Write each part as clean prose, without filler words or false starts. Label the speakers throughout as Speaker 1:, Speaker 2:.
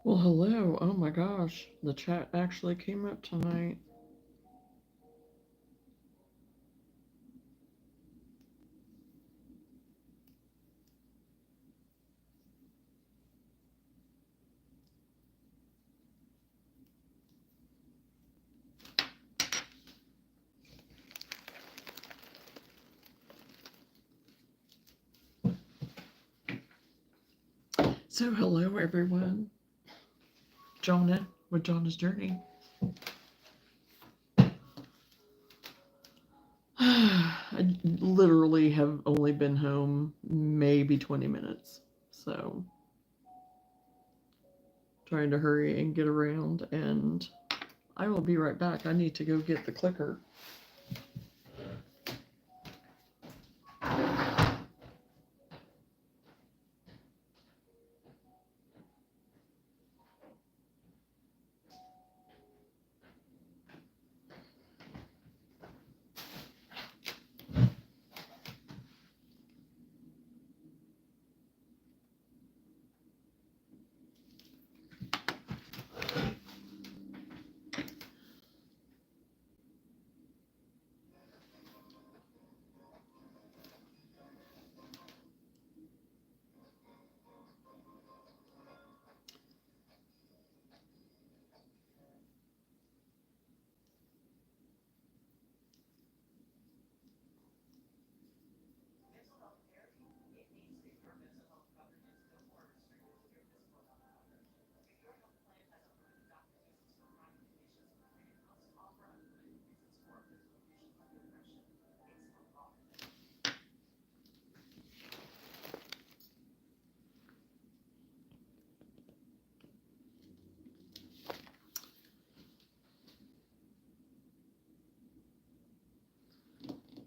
Speaker 1: Well, hello. Oh my gosh. The chat actually came up tonight. So, hello, everyone. Jonah with Jonah's Journey. I literally have only been home maybe 20 minutes. So, trying to hurry and get around. And I will be right back. I need to go get the clicker.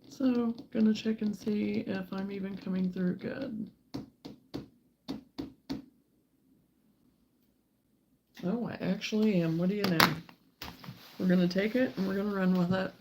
Speaker 1: So, gonna check and see if I'm even coming through good. Oh, I actually am. What do you know? We're gonna take it and we're gonna run with it.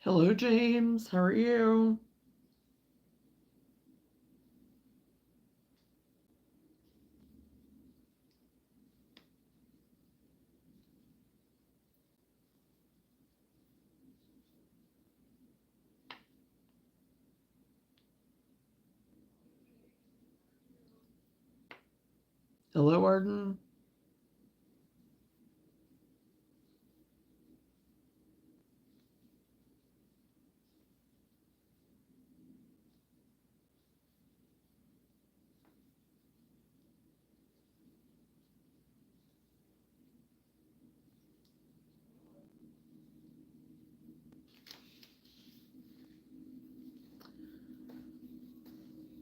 Speaker 1: Hello, James. How are you? Hello, Arden.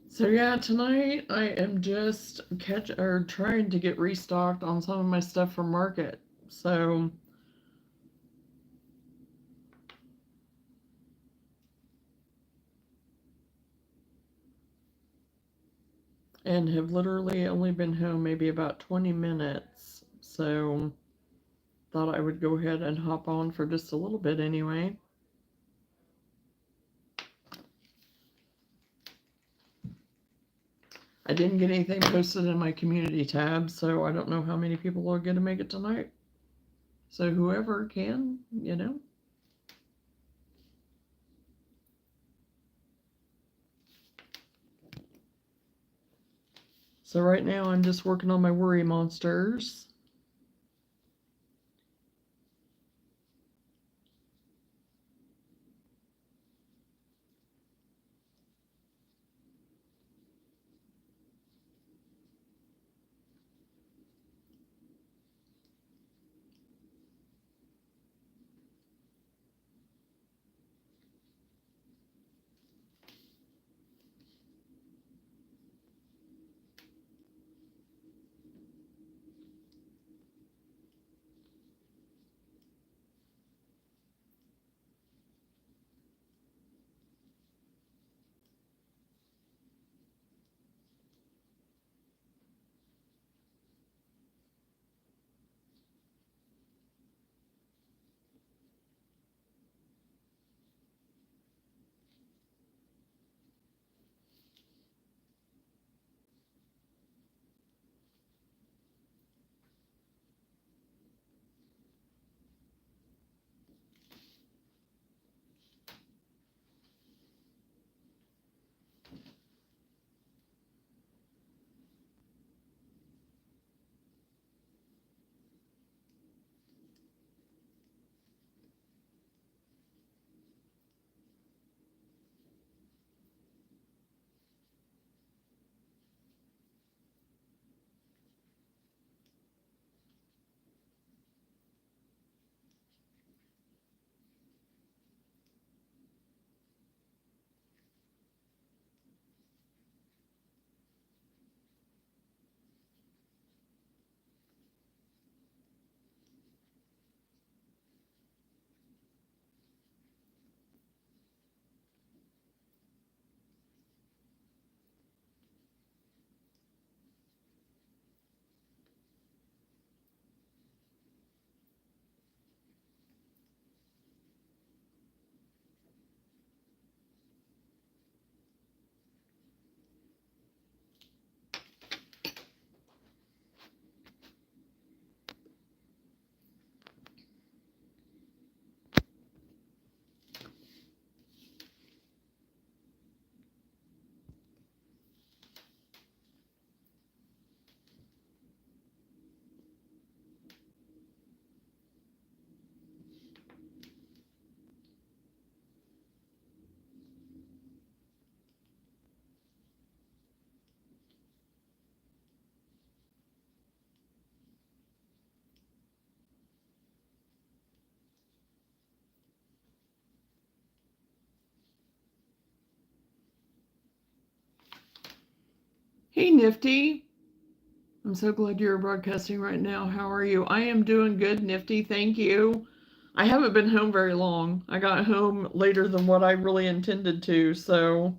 Speaker 1: So yeah, tonight I am just trying to get restocked on some of my stuff from market. So and have literally only been home maybe about 20 minutes. So thought I would go ahead and hop on for just a little bit anyway. I didn't get anything posted in my community tab, so I don't know how many people are going to make it tonight. So whoever can, you know. So right now I'm just working on my worry monsters. Hey, Nifty. I'm so glad you're broadcasting right now. How are you? I am doing good, Nifty. Thank you. I haven't been home very long. I got home later than what I really intended to, so.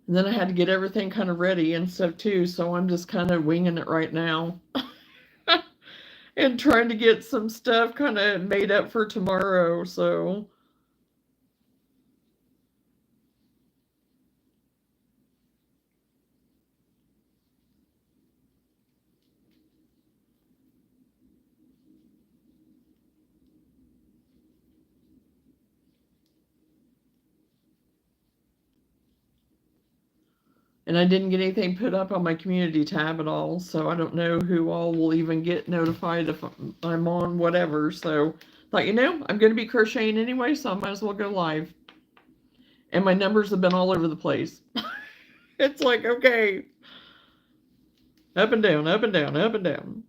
Speaker 1: And then I had to get everything kind of ready and stuff too, so I'm just kind of winging it right now. And trying to get some stuff kind of made up for tomorrow, so. And I didn't get anything put up on my community tab at all, so I don't know who all will even get notified if I'm on whatever. So, thought, I'm going to be crocheting anyway, so I might as well go live. And my numbers have been all over the place. It's like, okay, up and down, up and down, up and down.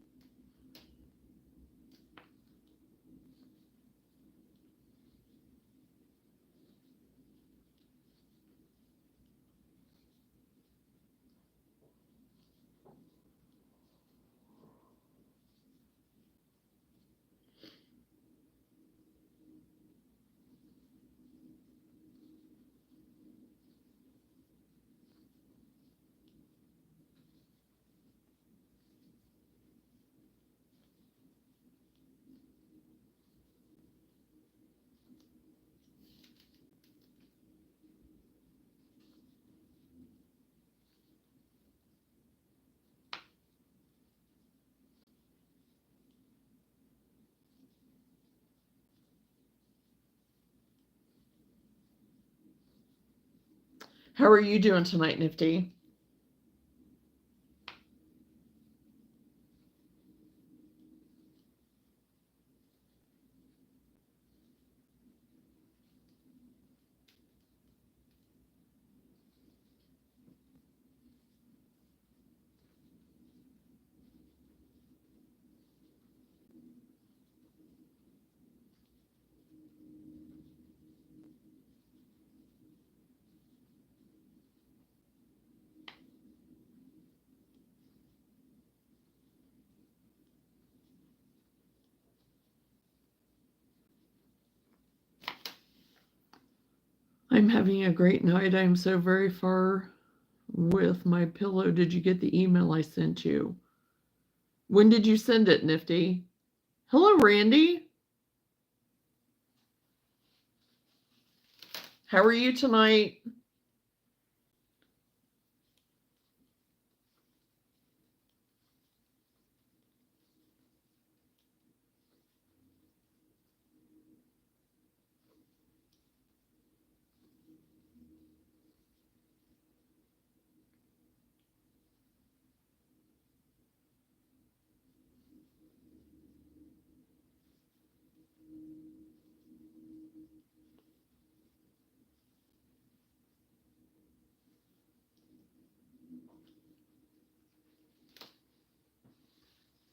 Speaker 1: How are you doing tonight, Nifty? I'm having a great night. I'm so very far with my pillow. Did you get the email I sent you? When did you send it, Nifty? Hello, Randy. How are you tonight?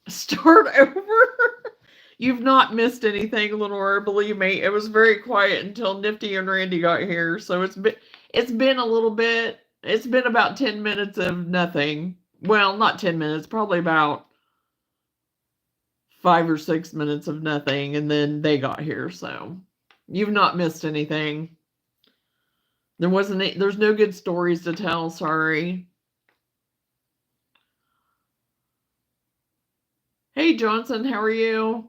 Speaker 1: Start over? You've not missed anything, Lenore. Believe me, it was very quiet until Nifty and Randy got here. So it's been a little bit. It's been about 10 minutes of nothing. Well, not 10 minutes, probably about 5 or 6 minutes of nothing, and then they got here. So you've not missed anything. There's no good stories to tell. Sorry. Hey, Johnson, how are you?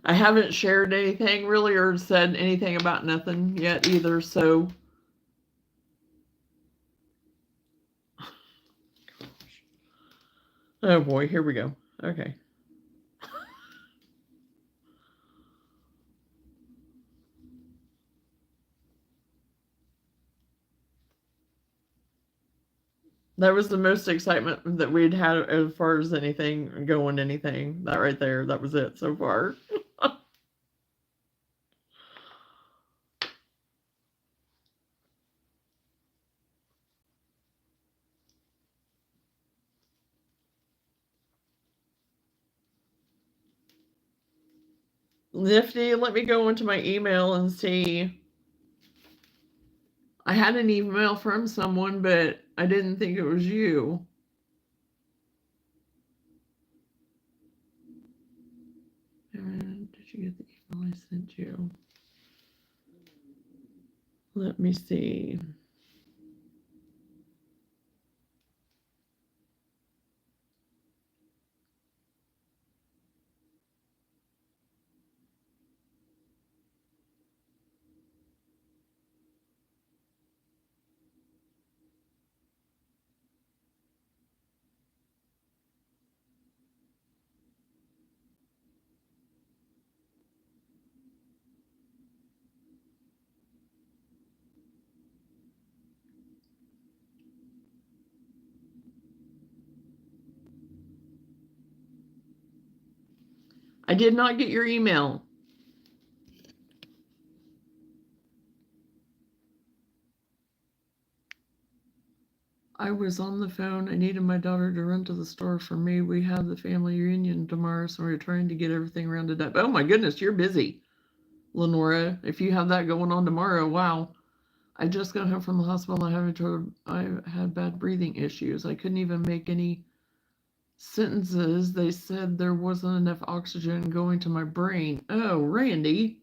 Speaker 1: I haven't shared anything really or said anything about nothing yet either, so. Oh boy, here we go. Okay. That was the most excitement that we'd had as far as anything going, anything. That right there, that was it so far. Nifty, let me go into my email and see. I had an email from someone, but I didn't think it was you. And did you get the email I sent you? Let me see. I did not get your email. I was on the phone. I needed my daughter to run to the store for me. We have the family reunion tomorrow, so we're trying to get everything rounded up. Oh my goodness, you're busy, Lenora. If you have that going on tomorrow, wow. I just got home from the hospital. I had bad breathing issues. I couldn't even make any sentences. They said there wasn't enough oxygen going to my brain. Oh, Randy.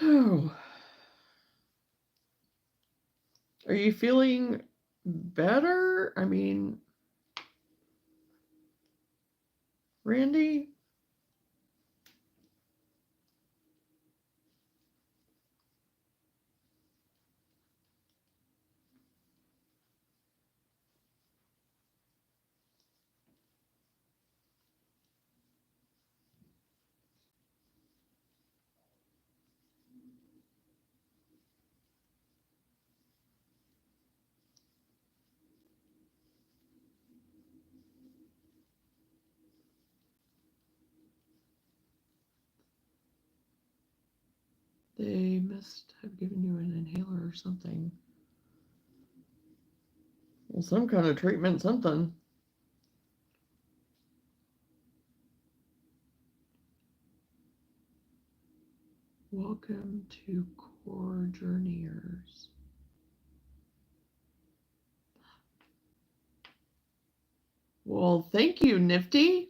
Speaker 1: Oh. Are you feeling better? I mean, Randy? They must have given you an inhaler or something. Well, some kind of treatment, something. Welcome to Core Journeyers. Well, thank you, Nifty.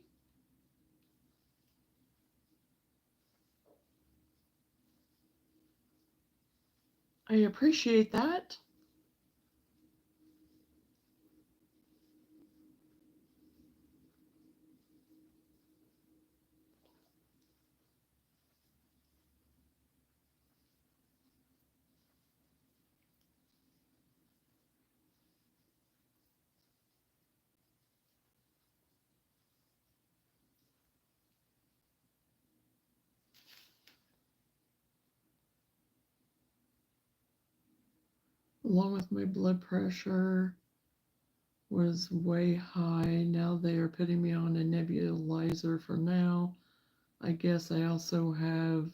Speaker 1: I appreciate that. Along with my blood pressure was way high. Now they are putting me on a nebulizer for now. I guess I also have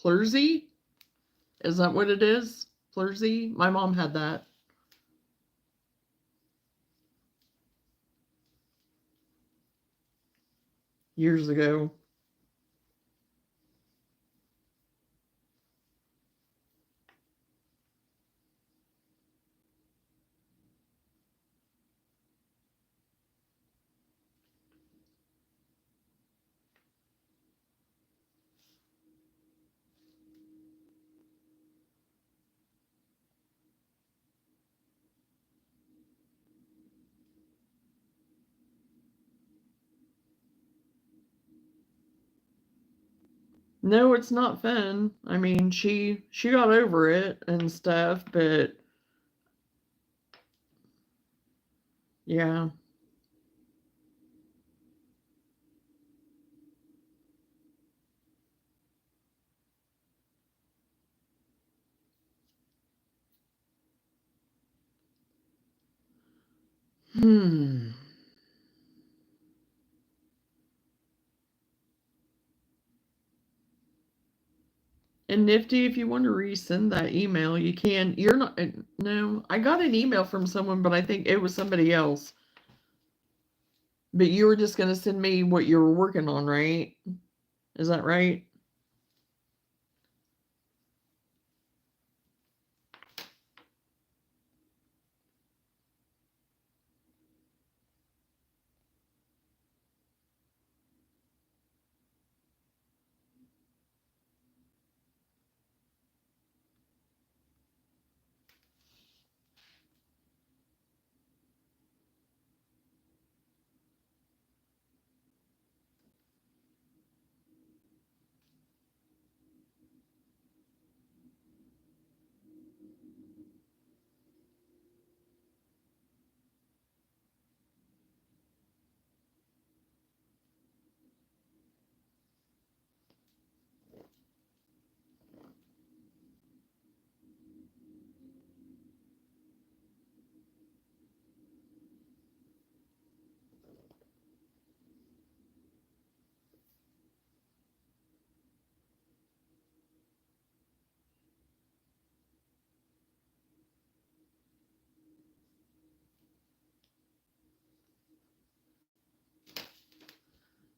Speaker 1: Pleursy? Is that what it is? Pleursy? My mom had that years ago. No, it's not fun. I mean, she got over it and stuff, but yeah. Hmm. And Nifty, if you want to resend that email, you can. You're not. No, I got an email from someone, but I think it was somebody else. But you were just going to send me what you were working on, right? Is that right?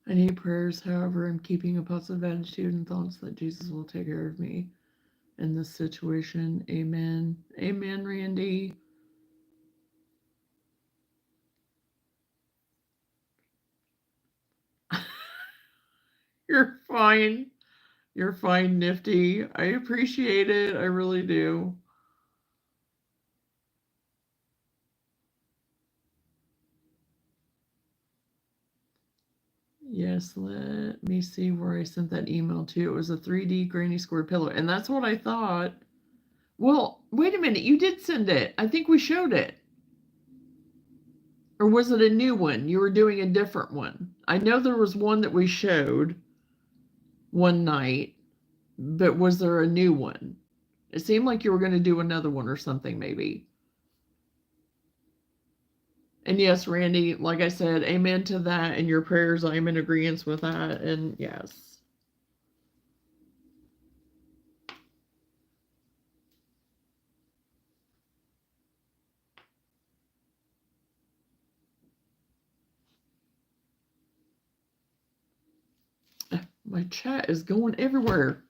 Speaker 1: I need prayers, however, I'm keeping a positive attitude and thoughts that Jesus will take care of me in this situation. Amen. Amen, Randy. You're fine. You're fine, Nifty. I appreciate it. I really do. Yes, let me see where I sent that email to. It was a 3D granny square pillow, and that's what I thought. Well, wait a minute. You did send it. I think we showed it. Or was it a new one? You were doing a different one. I know there was one that we showed one night, but was there a new one? It seemed like you were going to do another one or something, maybe. And yes, Randy, like I said, amen to that. And your prayers, I'm in agreement with that. And yes. My chat is going everywhere.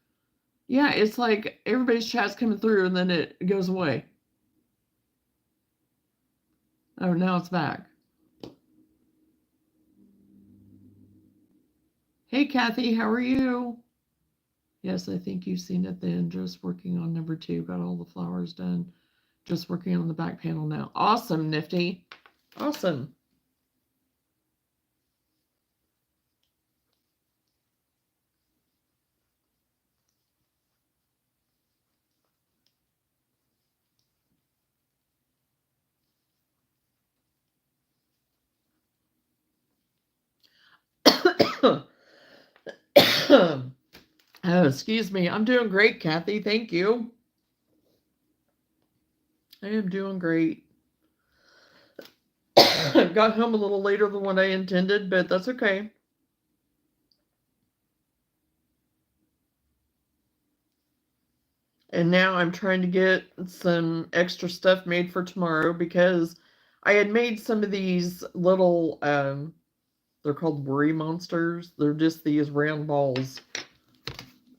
Speaker 1: Yeah, it's like everybody's chat's coming through and then it goes away. Oh, now it's back. Hey, Kathy, how are you? Yes, I think you've seen it then. Just working on number 2. Got all the flowers done. Just working on the back panel now. Awesome, Nifty. Awesome. Oh, excuse me. I'm doing great, Kathy. Thank you. I am doing great. Got home a little later than what I intended, but that's okay. And now I'm trying to get some extra stuff made for tomorrow because I had made some of these little, they're called worry monsters. They're just these round balls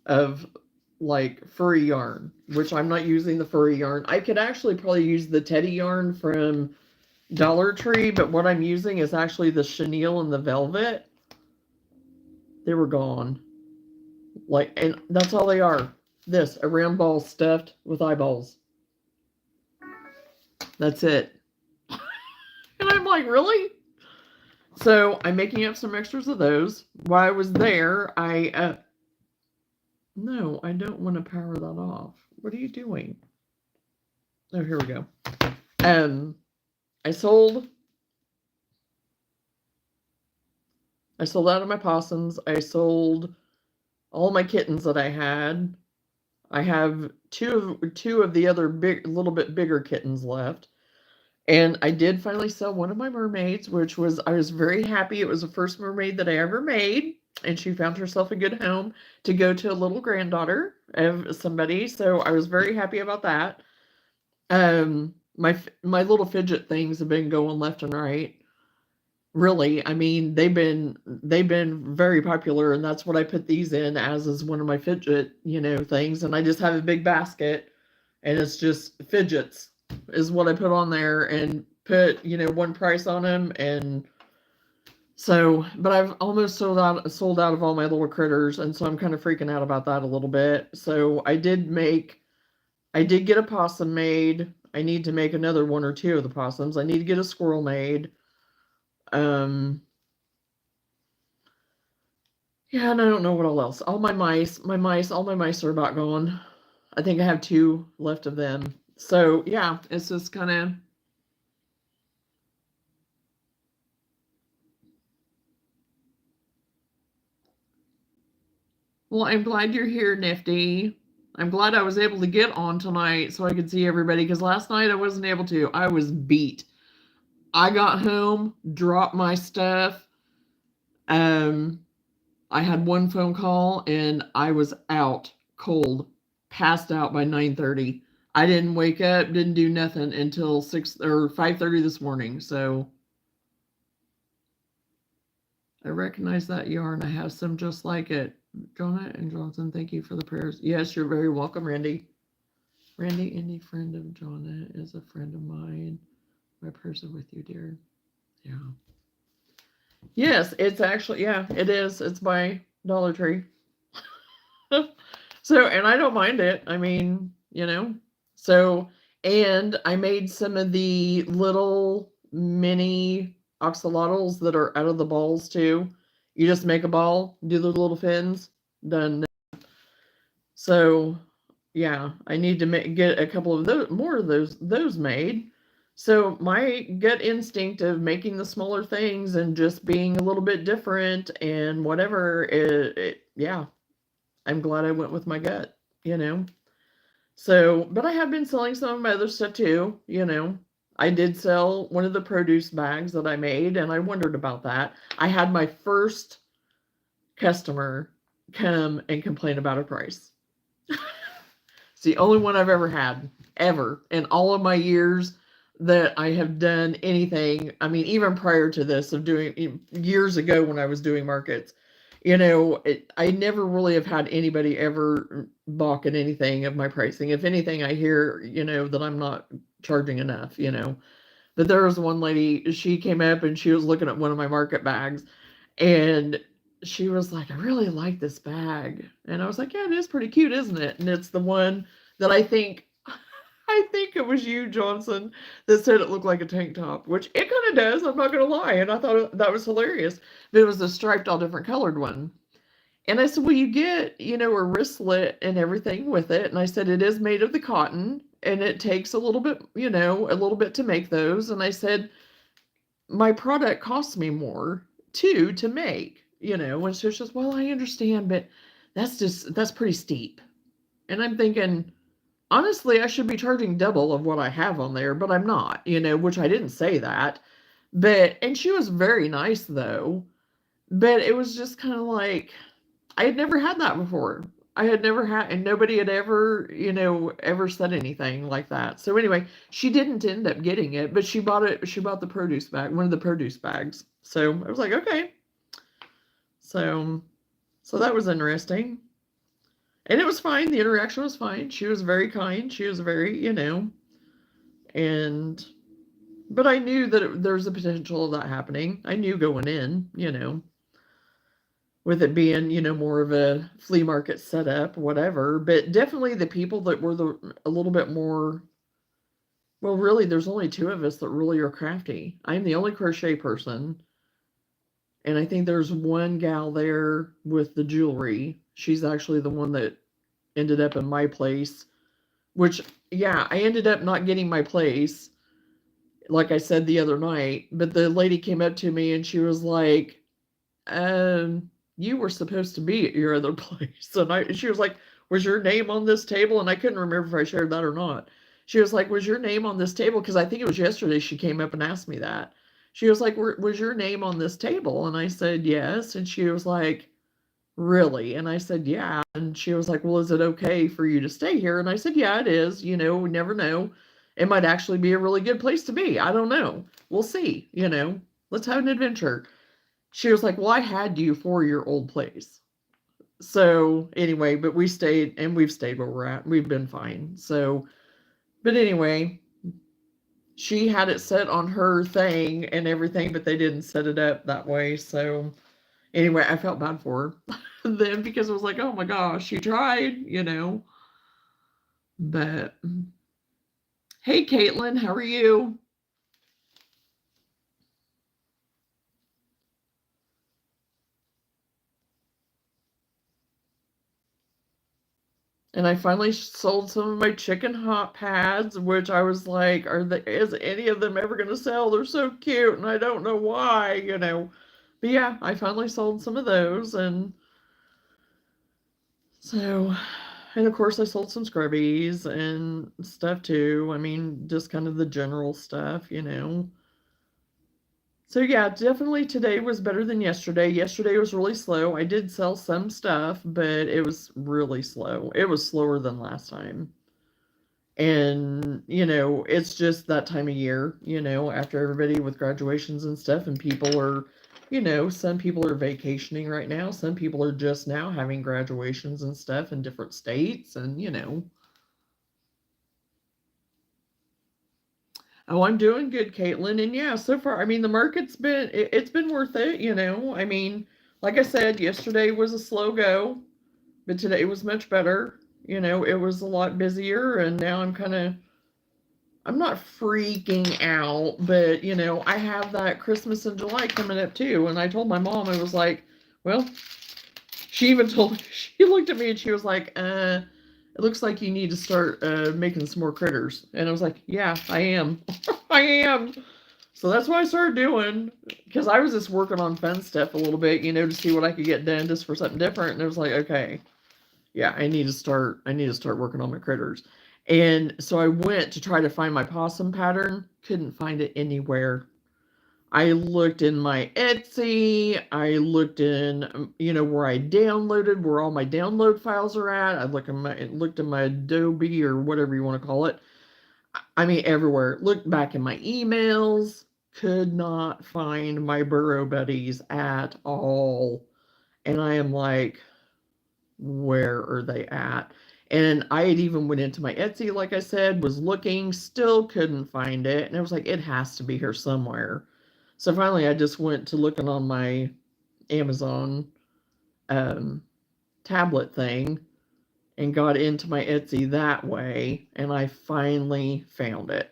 Speaker 1: of like furry yarn, which I'm not using the furry yarn. I could actually probably use the teddy yarn from Dollar Tree, but what I'm using is actually the chenille and the velvet. They were gone. Like, and that's all they are. This, a round ball stuffed with eyeballs. That's it. And I'm like, really? So I'm making up some extras of those. While I was there, I No, I don't want to power that off. What are you doing? Oh, here we go. Um, I sold I sold out of my possums. I sold all my kittens that I had. I have two of the other big, little bit bigger kittens left. And I did finally sell one of my mermaids, which was, I was very happy. It was the first mermaid that I ever made. And she found herself a good home to go to a little granddaughter of somebody. So I was very happy about that. My little fidget things have been going left and right. Really, I mean, they've been very popular, and that's what I put these in as is one of my fidget, things. And I just have a big basket, and it's just fidgets is what I put on there and put, one price on them. And so, but I've almost sold out of all my little critters, and so I'm kind of freaking out about that a little bit. So I did get a possum made. I need to make another one or two of the possums. I need to get a squirrel made. Um, yeah, and I don't know what all else. All my mice are about gone. I think I have two left of them. So yeah, it's just kind of. Well, I'm glad you're here, Nifty. I'm glad I was able to get on tonight so I could see everybody because last night I wasn't able to. I was beat. I got home, dropped my stuff. Um, I had one phone call and I was out cold, passed out by 9:30. I didn't wake up, didn't do nothing until 6 or 5:30 this morning. So I recognize that yarn. I have some just like it. Jonah and Johnson, thank you for the prayers. Yes, you're very welcome, Randy. Randy, any friend of Jonah is a friend of mine. My prayers are with you, dear. Yeah. Yes, it's actually, yeah, it is. It's by Dollar Tree. So, and I don't mind it. I mean, So, and I made some of the little mini axolotls that are out of the balls too. You just make a ball, do the little fins, done. So, yeah, I need to get a couple of those, more of those made. So my gut instinct of making the smaller things and just being a little bit different and whatever, yeah, I'm glad I went with my gut, you know. So, but I have been selling some of my other stuff too. I did sell one of the produce bags that I made, and I wondered about that. I had my first customer come and complain about a price. It's the only one I've ever had, ever, in all of my years that I have done anything. I mean, even prior to this, of doing years ago when I was doing markets, I never really have had anybody ever balk at anything of my pricing. If anything, I hear, that I'm not charging enough. But there was one lady, she came up and she was looking at one of my market bags and she was like, I really like this bag. And I was like, yeah, it is pretty cute, isn't it? And it's the one that I think it was you, Johnson, that said it looked like a tank top, which it kind of does. I'm not going to lie. And I thought that was hilarious. But it was a striped, all different colored one. And I said, well, you get, a wristlet and everything with it. And I said, it is made of the cotton and it takes a little bit, a little bit to make those. And I said, my product costs me more too to make. And so she says, well, I understand, but that's pretty steep. And I'm thinking, honestly, I should be charging double of what I have on there, but I'm not, which I didn't say that. And she was very nice though. But it was just kind of like, I had never had that before. I had never had, and nobody had ever said anything like that. So anyway, she didn't end up getting it, but she bought it. She bought the produce bag, one of the produce bags. So I was like, okay. So, so that was interesting, and it was fine. The interaction was fine. She was very kind. She was very, and but I knew that there's a potential of that happening. I knew going in, with it being, more of a flea market setup, whatever. But definitely the people that were a little bit more, well, really, there's only two of us that really are crafty. I'm the only crochet person. And I think there's one gal there with the jewelry. She's actually the one that ended up in my place, which, yeah, I ended up not getting my place, like I said the other night. But the lady came up to me and she was like, you were supposed to be at your other place. And she was like, was your name on this table? And I couldn't remember if I shared that or not. She was like, was your name on this table? Because I think it was yesterday she came up and asked me that. She was like, was your name on this table? And I said, yes. And she was like, really? And I said, yeah. And she was like, well, is it okay for you to stay here? And I said, yeah, it is. We never know. It might actually be a really good place to be. I don't know. We'll see. Let's have an adventure. She was like, well, I had you for your old place. So anyway, but we stayed, and we've stayed where we're at. We've been fine. So, but anyway, she had it set on her thing and everything, but they didn't set it up that way. So anyway, I felt bad for her then, because it was like, oh my gosh, she tried. But hey, Caitlin, how are you? And I finally sold some of my chicken hot pads, which I was like, is any of them ever going to sell? They're so cute, and I don't know why. But yeah, I finally sold some of those, and so, and of course I sold some scrubbies and stuff too. I mean, just kind of the general stuff. So yeah, definitely today was better than yesterday. Yesterday was really slow. I did sell some stuff, but it was really slow. It was slower than last time. And, it's just that time of year, after everybody with graduations and stuff, and people are, some people are vacationing right now. Some people are just now having graduations and stuff in different states, and. Oh, I'm doing good, Caitlin. And yeah, so far, I mean, the market's it's been worth it. I mean, like I said, yesterday was a slow go, but today was much better. It was a lot busier, and now I'm not freaking out, but I have that Christmas in July coming up too. And I told my mom, I was like, well, she looked at me and she was like, it looks like you need to start making some more critters. And I was like, yeah, I am. I am. So that's what I started doing, because I was just working on fun stuff a little bit, to see what I could get done just for something different. And it was like, okay, yeah, I need to start working on my critters. And so I went to try to find my possum pattern, couldn't find it anywhere. I looked in my Etsy, I looked in, where I downloaded, where all my download files are at. I looked in my Adobe or whatever you want to call it. I mean, everywhere. Looked back in my emails, could not find my burrow buddies at all. And I am like, where are they at? And I had even went into my Etsy, like I said, was looking, still couldn't find it. And I was like, it has to be here somewhere. So finally, I just went to looking on my Amazon um, tablet thing and got into my Etsy that way. And I finally found it,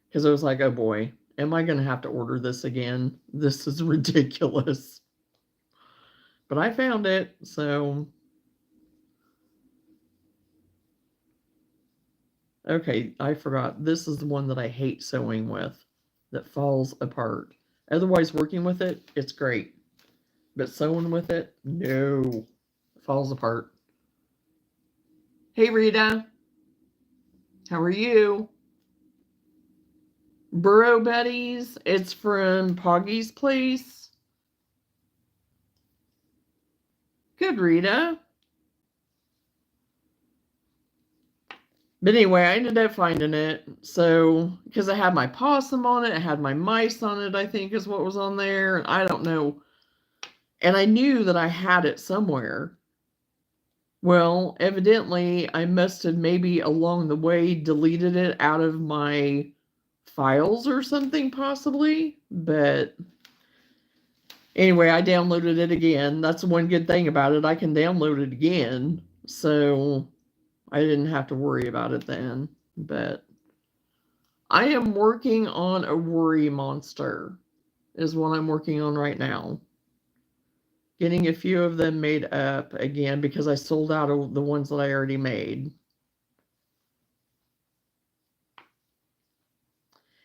Speaker 1: because I was like, oh boy, am I going to have to order this again? This is ridiculous. But I found it. So okay, I forgot. This is the one that I hate sewing with, that falls apart. Otherwise, working with it, it's great. But sewing with it, no. It falls apart. Hey, Rita. How are you? Burrow Buddies. It's from Poggy's Place. Good, Rita. But anyway, I ended up finding it. So, because I had my possum on it, I had my mice on it, I think is what was on there. I don't know. And I knew that I had it somewhere. Well, evidently, I must have maybe along the way deleted it out of my files or something, possibly. But anyway, I downloaded it again. That's the one good thing about it. I can download it again. So I didn't have to worry about it then. But I am working on a worry monster, is what I'm working on right now. getting a few of them made up again because I sold out of the ones that I already made.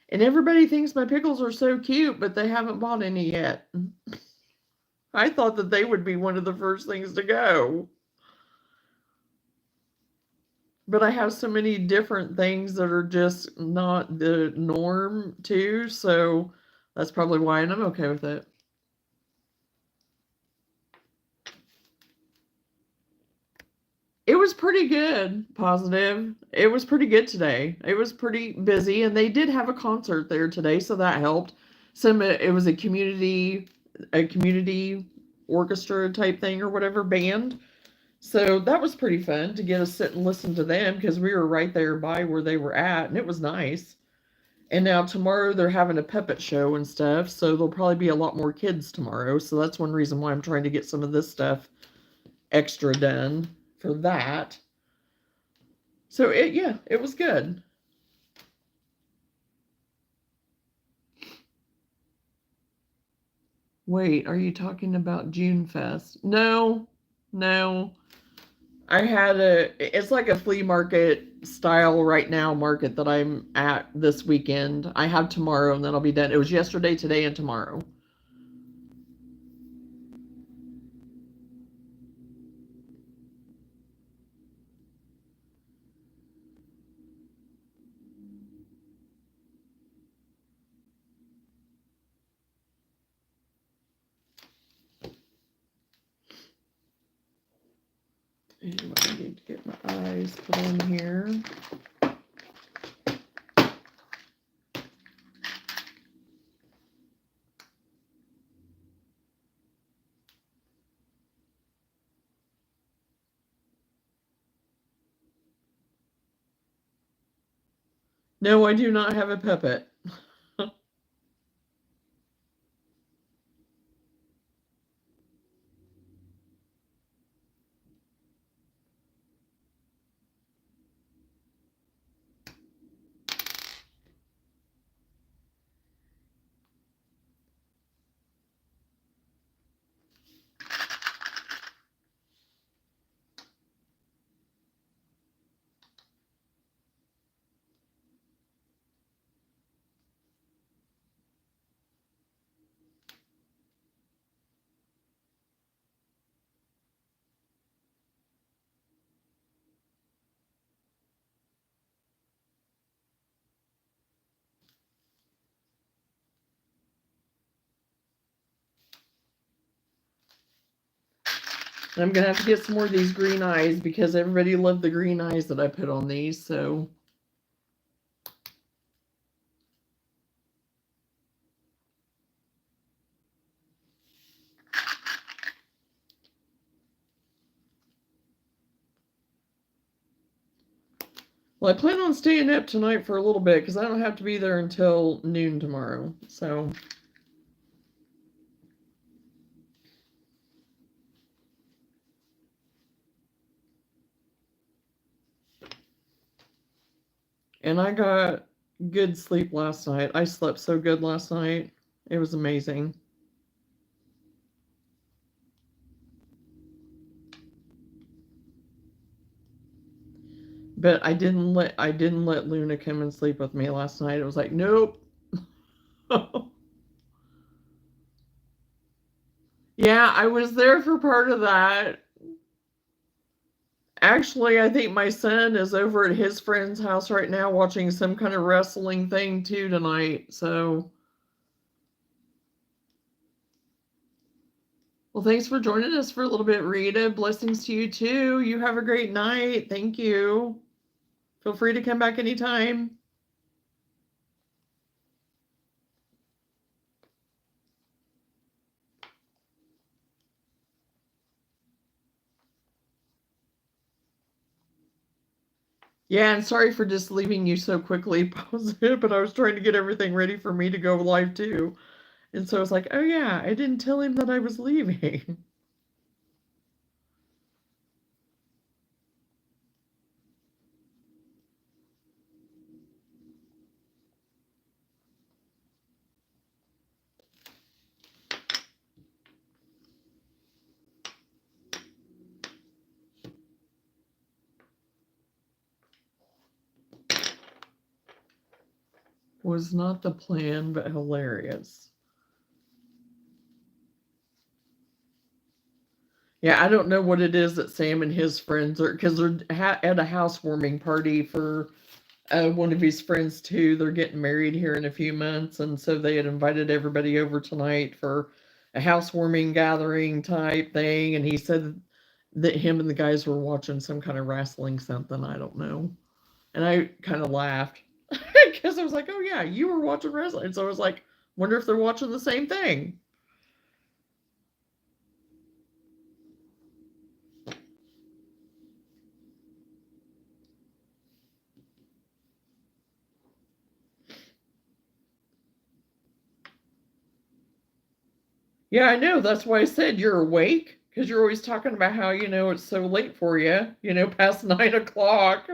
Speaker 1: And everybody thinks my pickles are so cute, but they haven't bought any yet. I thought that they would be one of the first things to go. But I have so many different things that are just not the norm, too. So that's probably why, and I'm okay with it. It was pretty good, positive. It was pretty good today. It was pretty busy, and they did have a concert there today, so that helped. It was a community orchestra type thing or whatever band. So that was pretty fun to get to sit and listen to them because we were right there by where they were at, and it was nice. And now tomorrow they're having a puppet show and stuff, so there'll probably be a lot more kids tomorrow. So that's one reason why I'm trying to get some of this stuff extra done for that. So it was good. Wait, are you talking about June Fest? No, no. It's like a flea market style right now market that I'm at this weekend. I have tomorrow and then I'll be done. It was yesterday, today, and tomorrow. Anyway, I need to get my eyes put on here. No, I do not have a puppet. I'm gonna have to get some more of these green eyes because everybody loved the green eyes that I put on these, so well, I plan on staying up tonight for a little bit because I don't have to be there until noon tomorrow. So and I got good sleep last night. I slept so good last night. It was amazing. But I didn't let Luna come and sleep with me last night. It was like, nope. Yeah, I was there for part of that. Actually, I think my son is over at his friend's house right now watching some kind of wrestling thing too tonight. So, well, thanks for joining us for a little bit, Rita. Blessings to you too. You have a great night. Thank you. Feel free to come back anytime. Yeah, and sorry for just leaving you so quickly, positive, but I was trying to get everything ready for me to go live too. And so I was like, oh yeah, I didn't tell him that I was leaving. Was not the plan, but hilarious. Yeah, I don't know what it is that Sam and his friends are, because they're at a housewarming party for one of his friends too. They're getting married here in a few months, and so they had invited everybody over tonight for a housewarming gathering type thing. And he said that him and the guys were watching some kind of wrestling something. I don't know, and I kind of laughed because I was like, "Oh yeah, you were watching wrestling." And so I was like, "Wonder if they're watching the same thing." Yeah, I know. That's why I said you're awake, because you're always talking about how, it's so late for you, past 9 o'clock.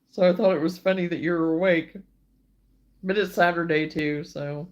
Speaker 1: So I thought it was funny that you're awake. But it's Saturday too, so.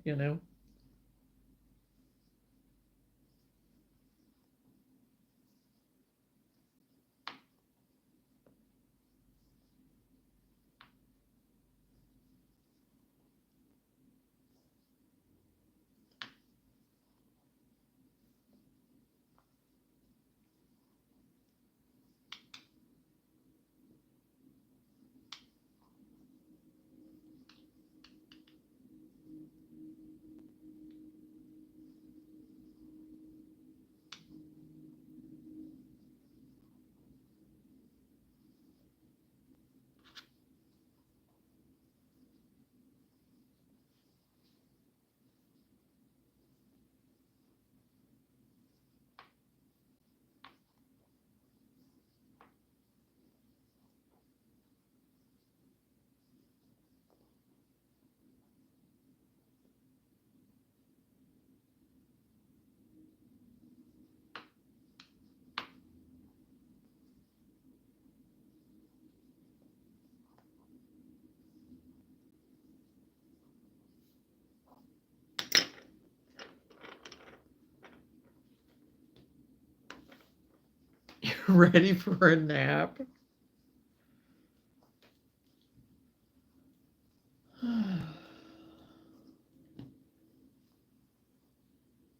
Speaker 1: You're ready for a nap?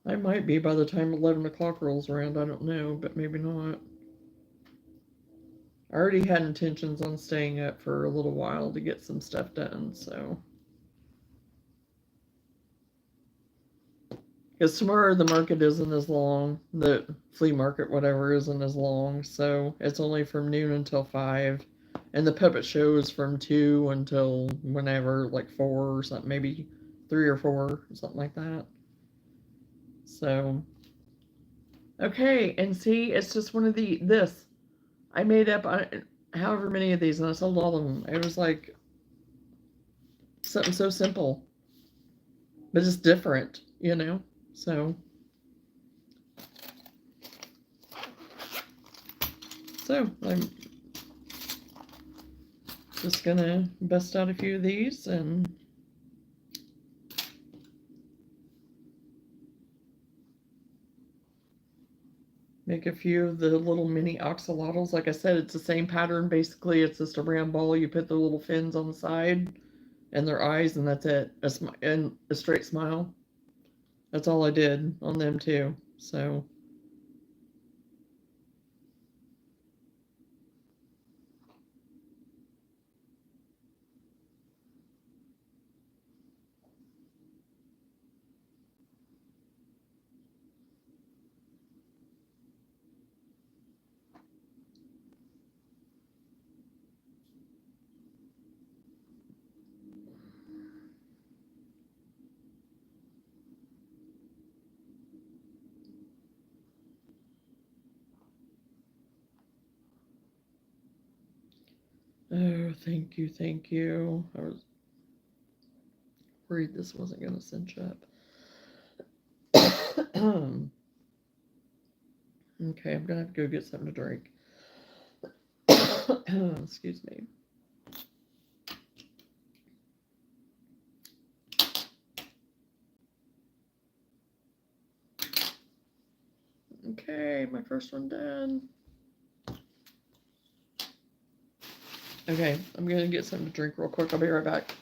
Speaker 1: I might be by the time 11 o'clock rolls around. I don't know, but maybe not. I already had intentions on staying up for a little while to get some stuff done, so. Because tomorrow the market isn't as long, the flea market, whatever, isn't as long, so it's only from noon until 5. And the puppet show is from 2 until whenever, like 4 or something, maybe 3 or 4, or something like that. So, okay, and see, it's just one of this. I made up however many of these, and I sold all of them. It was like something so simple, but it's different. So, I'm just gonna bust out a few of these and make a few of the little mini axolotls. Like I said, it's the same pattern basically. It's just a round ball. You put the little fins on the side and their eyes, and that's it. And a straight smile. That's all I did on them too. So, oh, thank you, thank you. I was worried this wasn't gonna cinch up. Okay, I'm gonna have to go get something to drink. Excuse me. Okay, my first one done. Okay, I'm gonna get something to drink real quick. I'll be right back.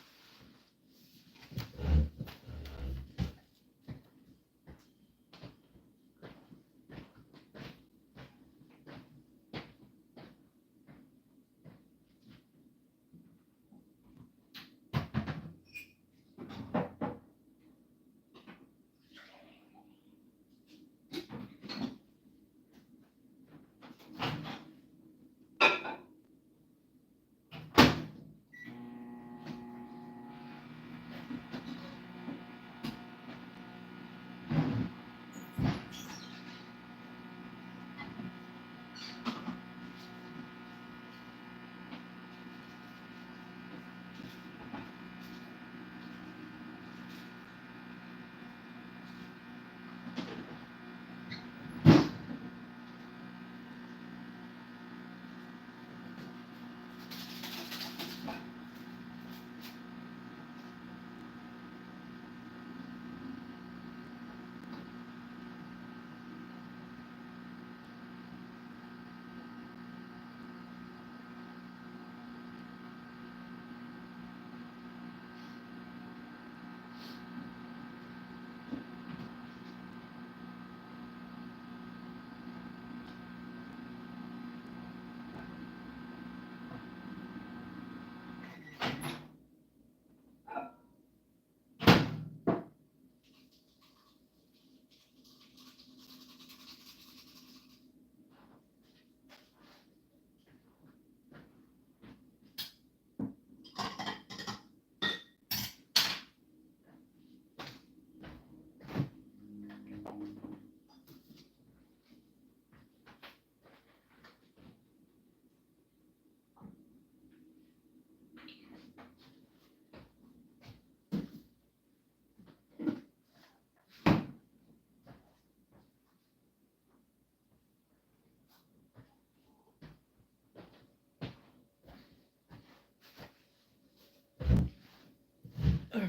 Speaker 1: Okay.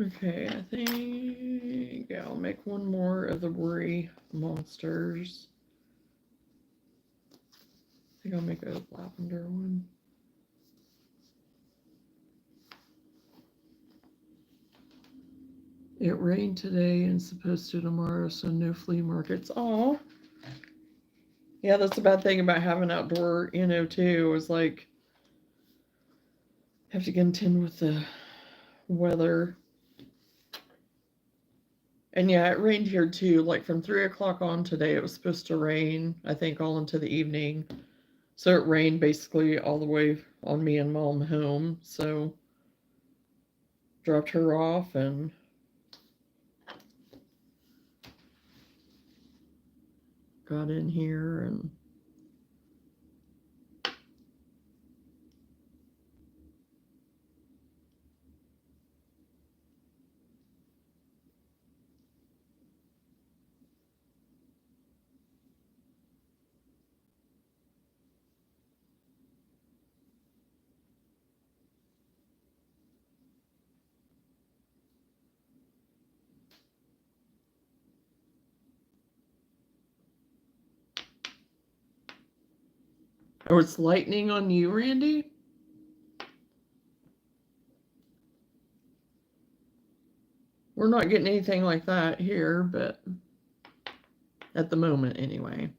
Speaker 1: Okay, I think I'll make one more of the worry monsters. I think I'll make a lavender one. It rained today and supposed to tomorrow, so no flea markets. Aw. Yeah, that's the bad thing about having outdoor, too, is like have to contend with the weather. And yeah, it rained here too. Like from 3 o'clock on today, it was supposed to rain, I think, all into the evening. So it rained basically all the way on me and mom home. So dropped her off and got in here and oh, it's lightning on you, Randy? We're not getting anything like that here, but at the moment anyway.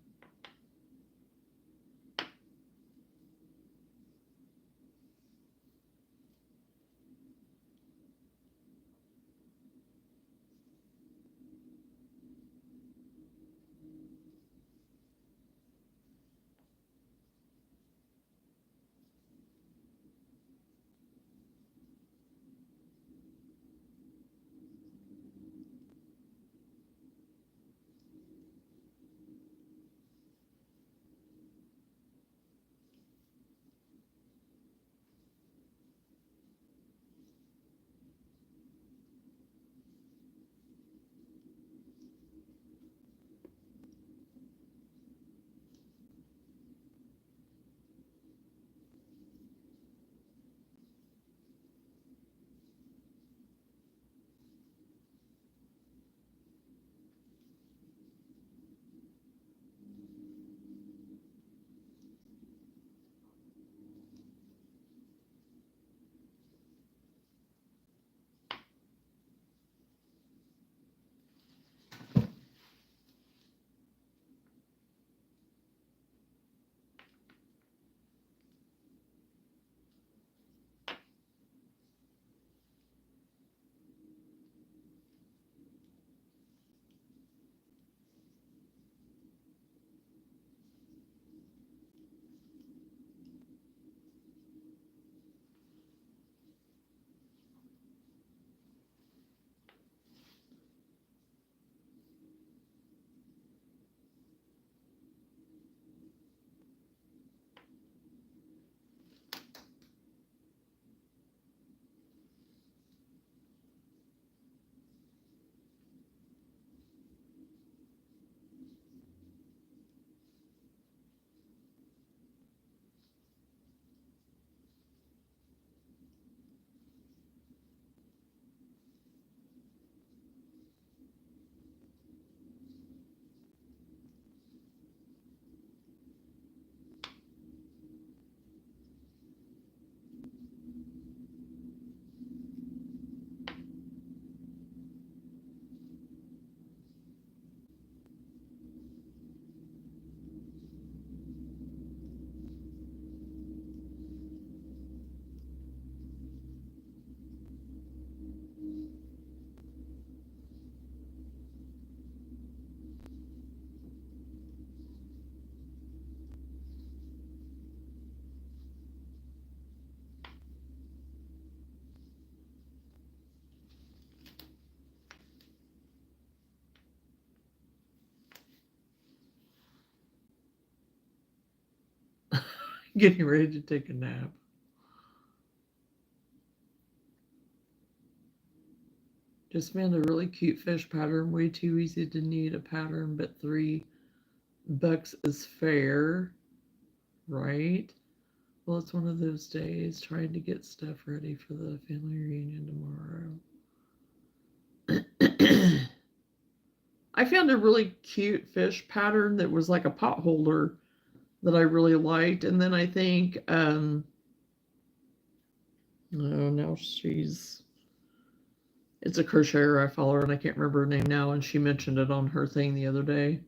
Speaker 1: Getting ready to take a nap. Just found a really cute fish pattern. Way too easy to need a pattern, but $3 is fair, right? Well, it's one of those days trying to get stuff ready for the family reunion tomorrow. I found a really cute fish pattern that was like a pot holder that I really liked. And then I think, oh, now it's a crocheter I follow her, and I can't remember her name now, and she mentioned it on her thing the other day.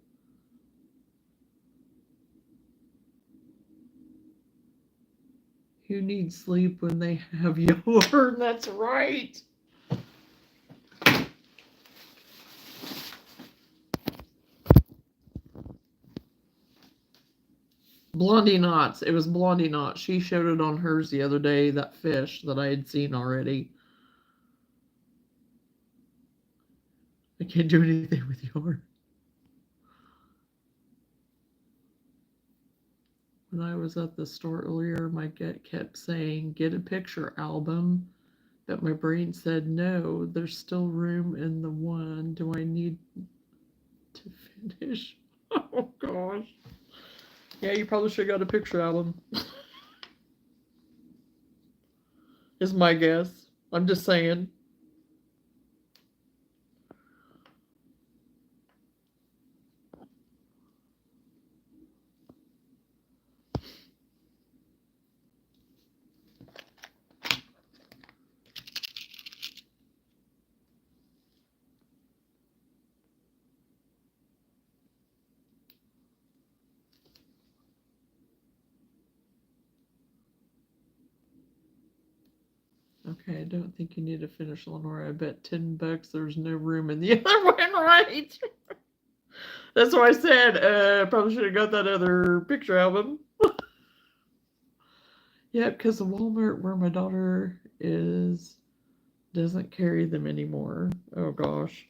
Speaker 1: Who needs sleep when they have yarn? That's right. Blondie Knots. It was Blondie Knots. She showed it on hers the other day, that fish that I had seen already. I can't do anything with yarn. When I was at the store earlier, my gut kept saying, get a picture album. But my brain said, no, there's still room in the one. Do I need to finish? Oh, gosh. Yeah, you probably should have got a picture album. Is my guess. I'm just saying. Okay, I don't think you need to finish, Lenore. I bet $10 there's no room in the other one, right? That's why I said probably should have got that other picture album. Yeah, because the Walmart where my daughter is doesn't carry them anymore. Oh gosh.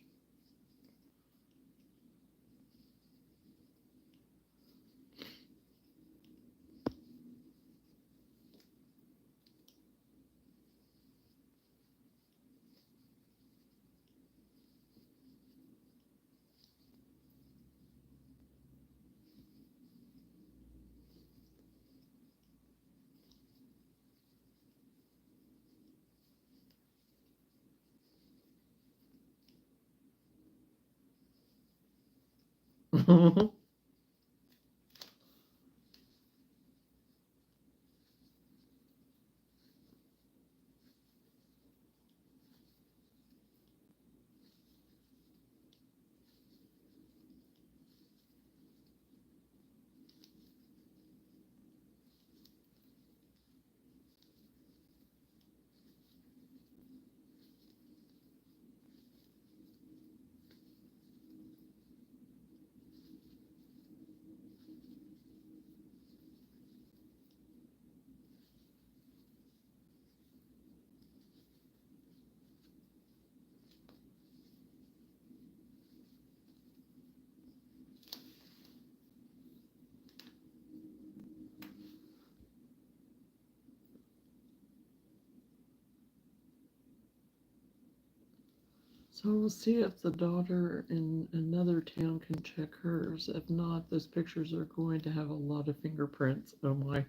Speaker 1: So we'll see if the daughter in another town can check hers. If not, those pictures are going to have a lot of fingerprints. Oh my.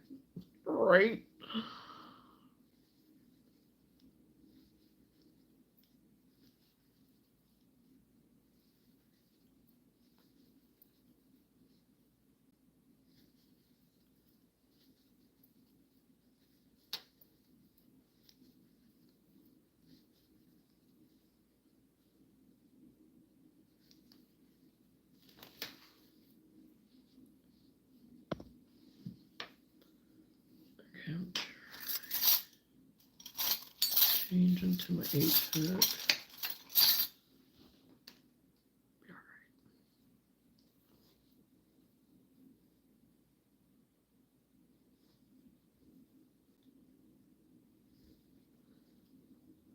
Speaker 1: Right. Okay. Change into my 8-hook.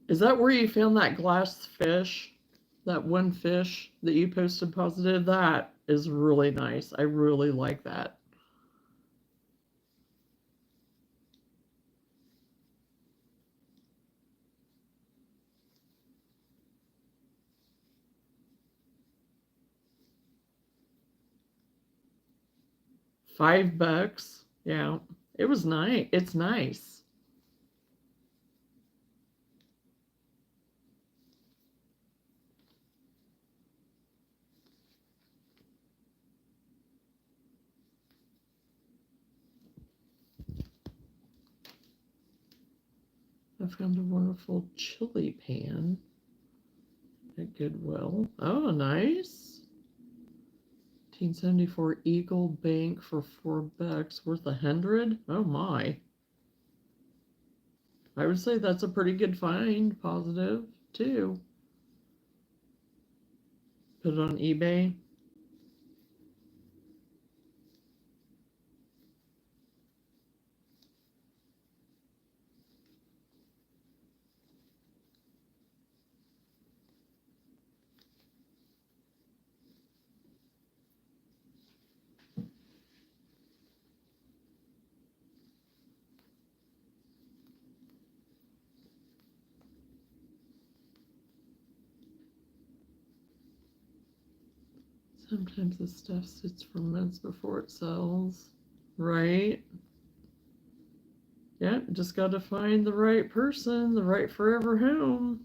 Speaker 1: Is that where you found that glass fish? That one fish that you posted positive? That is really nice. I really like that. $5. Yeah, it was nice. It's nice. I found a wonderful chili pan at Goodwill. Oh, nice. 1874 Eagle Bank for $4, worth 100. Oh my. I would say that's a pretty good find, positive too. Put it on eBay. Sometimes the stuff sits for months before it sells. Right? Yeah, just got to find the right person, the right forever home.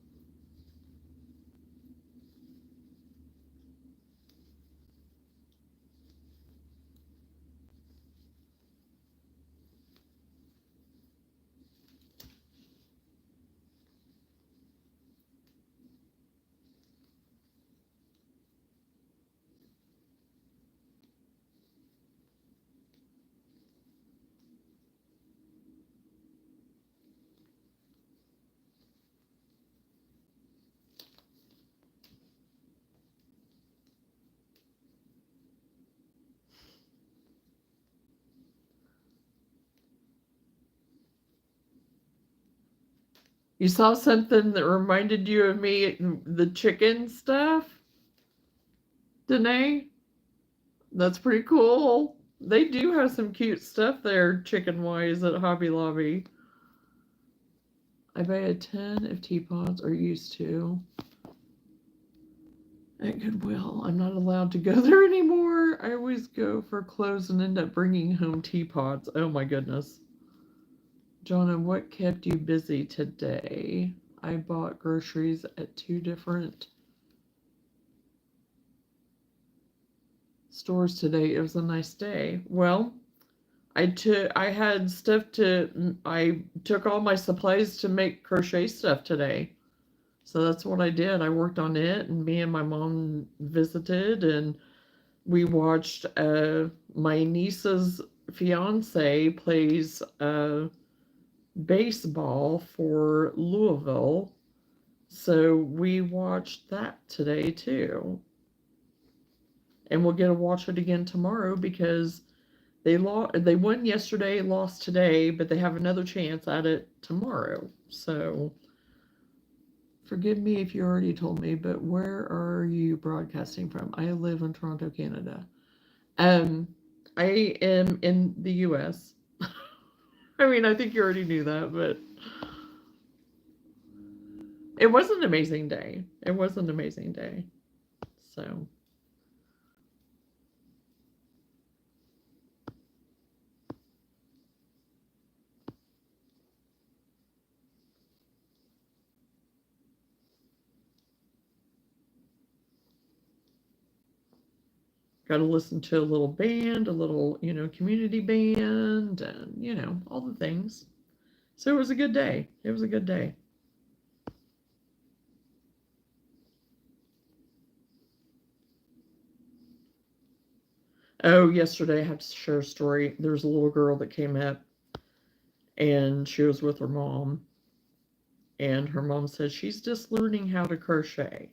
Speaker 1: You saw something that reminded you of me, the chicken stuff, Danae? That's pretty cool. They do have some cute stuff there, chicken wise, at Hobby Lobby. I buy a ton of teapots, or used to, at Goodwill. I'm not allowed to go there anymore. I always go for clothes and end up bringing home teapots. Oh my goodness. Jonah, what kept you busy today? I bought groceries at 2 different stores today. It was a nice day. Well, I took all my supplies to make crochet stuff today. So that's what I did. I worked on it, and me and my mom visited, and we watched my niece's fiance plays baseball for Louisville. So we watched that today too. And we'll get to watch it again tomorrow because they won yesterday, lost today, but they have another chance at it tomorrow. So forgive me if you already told me, but where are you broadcasting from? I live in Toronto, Canada. I am in the US. I mean, I think you already knew that, but it was an amazing day. It was an amazing day. So got to listen to a little band, a little, community band, and, all the things. So it was a good day. It was a good day. Oh, yesterday I have to share a story. There was a little girl that came up and she was with her mom. And her mom said she's just learning how to crochet.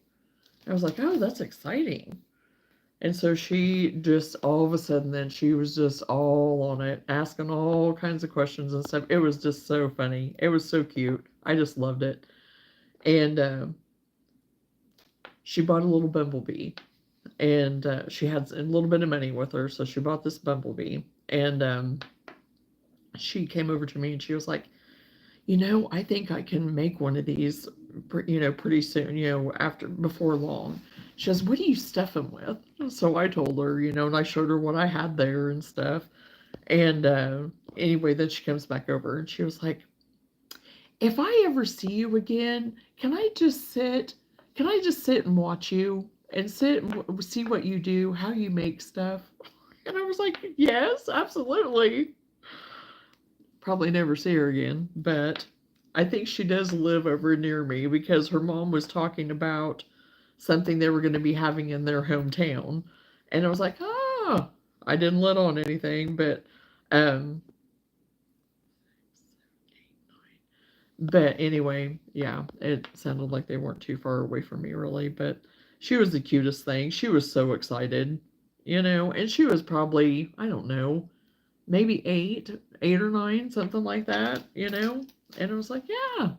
Speaker 1: I was like, oh, that's exciting. And so she just all of a sudden then she was just all on it, asking all kinds of questions and stuff. It was just so funny. It was so cute. I just loved it. And she bought a little bumblebee, and she had a little bit of money with her, so she bought this bumblebee. And she came over to me and she was like, I think I can make one of these, pretty soon, before long. She says, what do you stuff them with? So I told her, and I showed her what I had there and stuff. And anyway, then she comes back over and she was like, if I ever see you again, can I just sit and watch you and sit and see what you do, how you make stuff? And I was like, yes, absolutely. Probably never see her again, but I think she does live over near me because her mom was talking about something they were going to be having in their hometown. And I was like, ah, I didn't let on anything, um, but anyway, yeah, it sounded like they weren't too far away from me, really. But she was the cutest thing. She was so excited, and she was probably, I don't know, maybe 8 or 9, something like that. And I was like, yeah.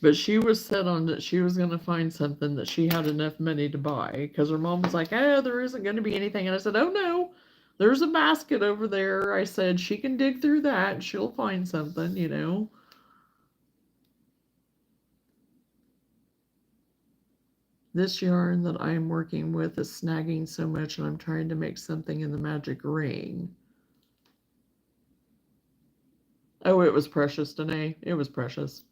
Speaker 1: But she was set on that she was going to find something that she had enough money to buy because her mom was like, oh, there isn't going to be anything. And I said, oh, no, there's a basket over there. I said, she can dig through that and she'll find something. This yarn that I'm working with is snagging so much and I'm trying to make something in the magic ring. Oh, it was precious, Danae. It was precious.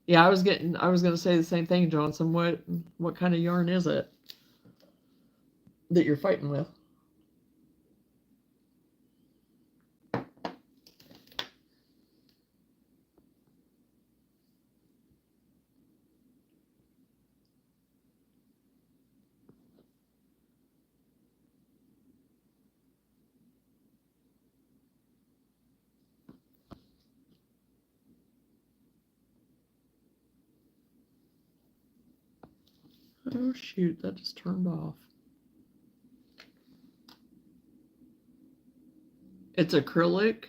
Speaker 1: Yeah, I was gonna say the same thing, Johnson. What kind of yarn is it that you're fighting with? Oh shoot, that just turned off. It's acrylic?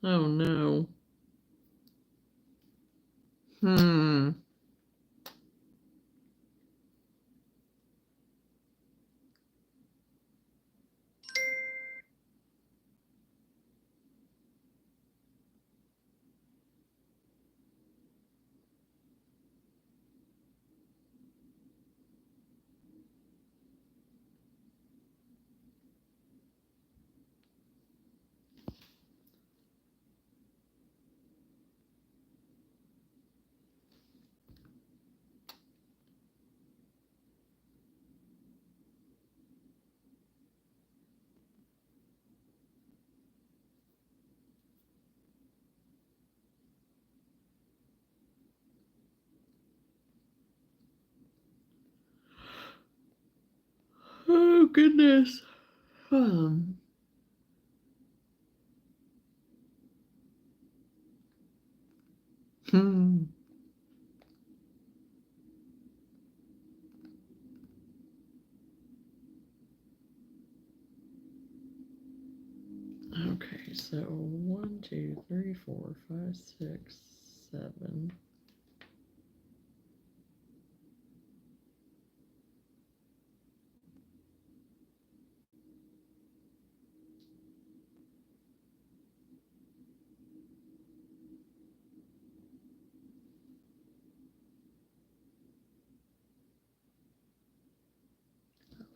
Speaker 1: Oh no. Hmm. Oh goodness. Um. Hmm. Okay, so 1, 2, 3, 4, 5, 6, 7.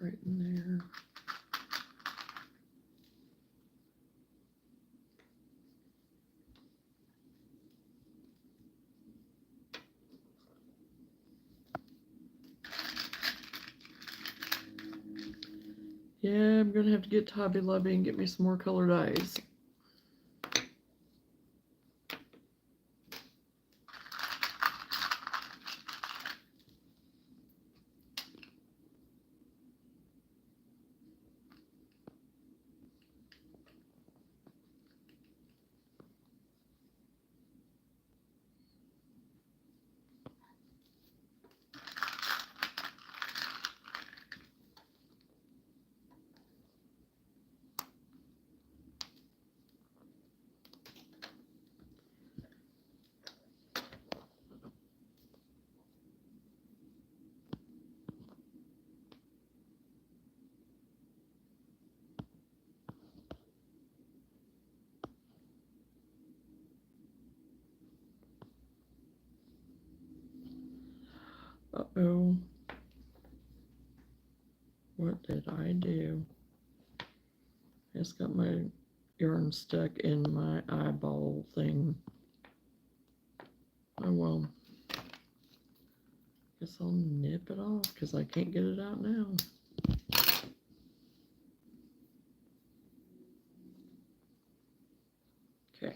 Speaker 1: Right in there. Yeah, I'm gonna have to get to Hobby Lobby and get me some more colored eyes. Uh-oh. What did I do? I just got my yarn stuck in my eyeball thing. Oh well. Guess I'll nip it off because I can't get it out now. Okay.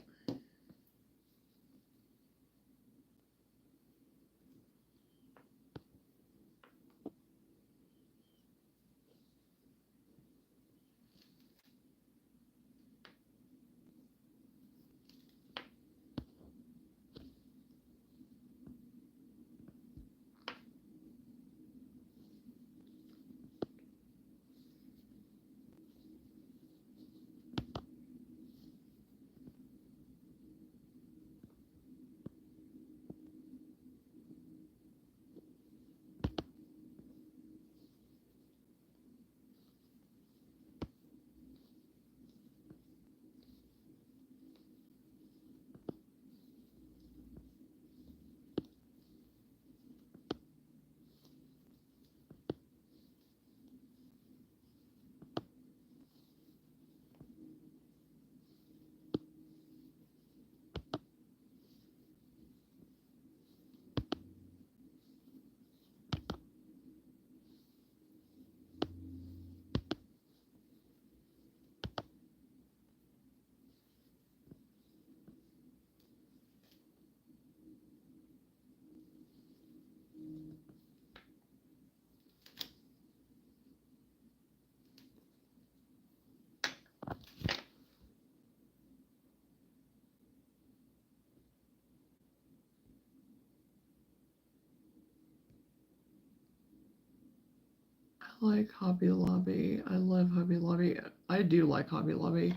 Speaker 1: I like Hobby Lobby. I love Hobby Lobby. I do like Hobby Lobby.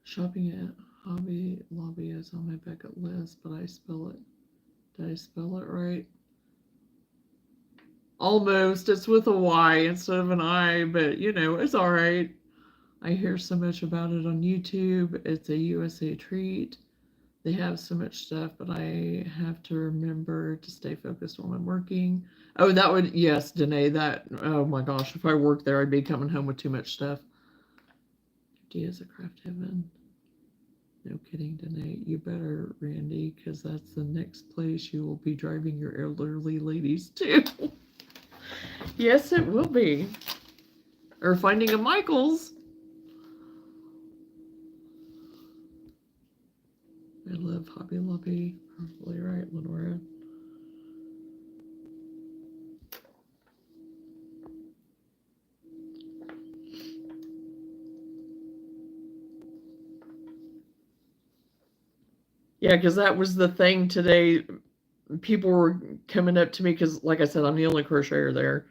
Speaker 1: Shopping at Hobby Lobby is on my bucket list, but I spell it. Did I spell it right? Almost. It's with a Y instead of an I, but you know, it's all right. I hear so much about it on YouTube. It's a USA treat. They have so much stuff, but I have to remember to stay focused when I'm working. Oh, that would, yes, Danae, that, oh my gosh, if I worked there, I'd be coming home with too much stuff. D is a craft heaven. No kidding, Danae. You better, Randy, because that's the next place you will be driving your elderly ladies to. Yes, it will be. Or finding a Michael's. I love Hobby Lobby. Probably right, Lenora. Yeah, because that was the thing today. People were coming up to me because, like I said, I'm the only crocheter there.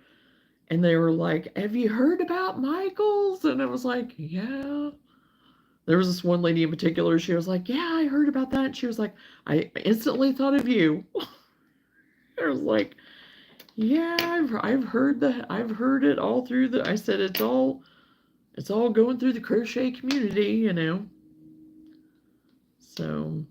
Speaker 1: And they were like, "Have you heard about Michael's?" And I was like, "Yeah." There was this one lady in particular. She was like, "Yeah, I heard about that." And she was like, "I instantly thought of you." I was like, "Yeah, I've heard that. I've heard it all through the." I said, "It's all going through the crochet community, you know." So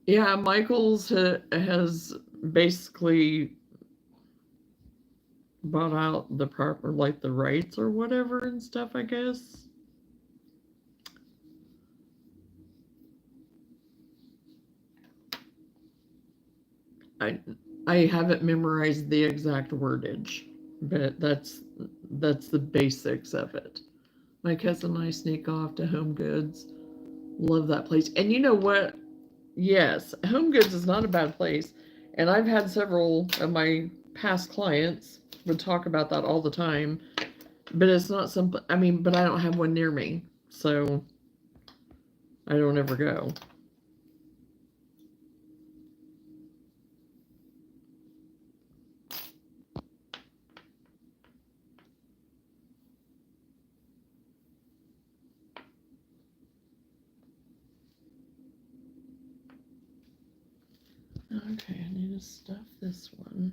Speaker 1: yeah, Michael's has basically bought out the proper, like the rights or whatever and stuff, I guess. I I haven't memorized the exact wordage, but that's the basics of it. My cousin and I sneak off to Home Goods. Love that place. And you know what? Yes, Home Goods is not a bad place. And I've had several of my past clients would talk about that all the time. But it's not something, I mean, but I don't have one near me. So I don't ever go. Okay, I need to stuff this one.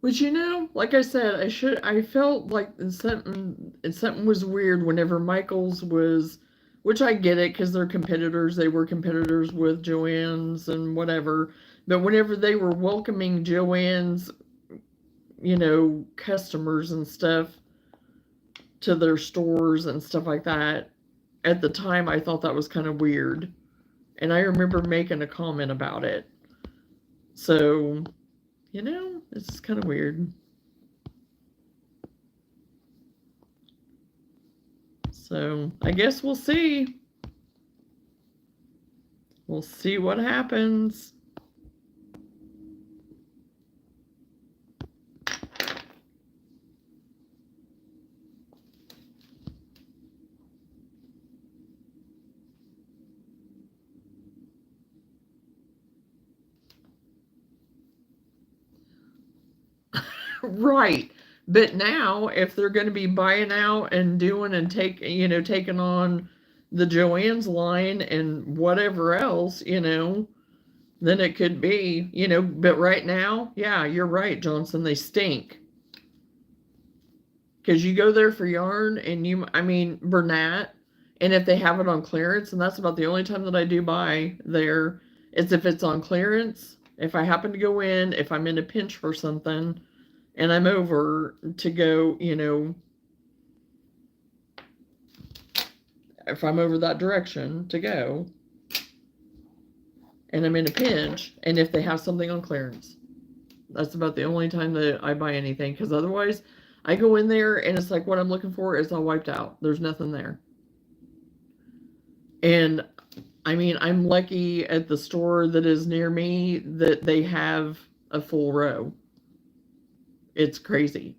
Speaker 1: Which, like I said, I felt like something was weird whenever Michaels was, which I get it because they're competitors. They were competitors with Joann's and whatever. But whenever they were welcoming Joann's, customers and stuff to their stores and stuff like that, at the time I thought that was kind of weird. And I remember making a comment about it. So, it's kind of weird. So I guess we'll see. We'll see what happens. Right. But now, if they're going to be buying out and doing and taking on the Joann's line and whatever else, then it could be, but right now, yeah, you're right, Johnson, they stink. Because you go there for yarn and Bernat, and if they have it on clearance, and that's about the only time that I do buy there, is if it's on clearance. If I happen to go in, if I'm in a pinch for something, and I'm over to go, if I'm over that direction to go, and I'm in a pinch, and if they have something on clearance. That's about the only time that I buy anything, because otherwise, I go in there, and it's like what I'm looking for is all wiped out. There's nothing there. And, I'm lucky at the store that is near me that they have a full row. It's crazy.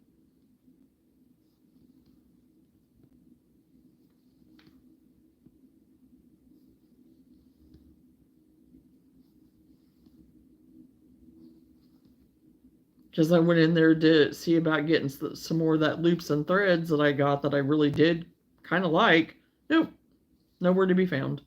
Speaker 1: Because I went in there to see about getting some more of that loops and threads that I got that I really did kind of like. Nope, nowhere to be found.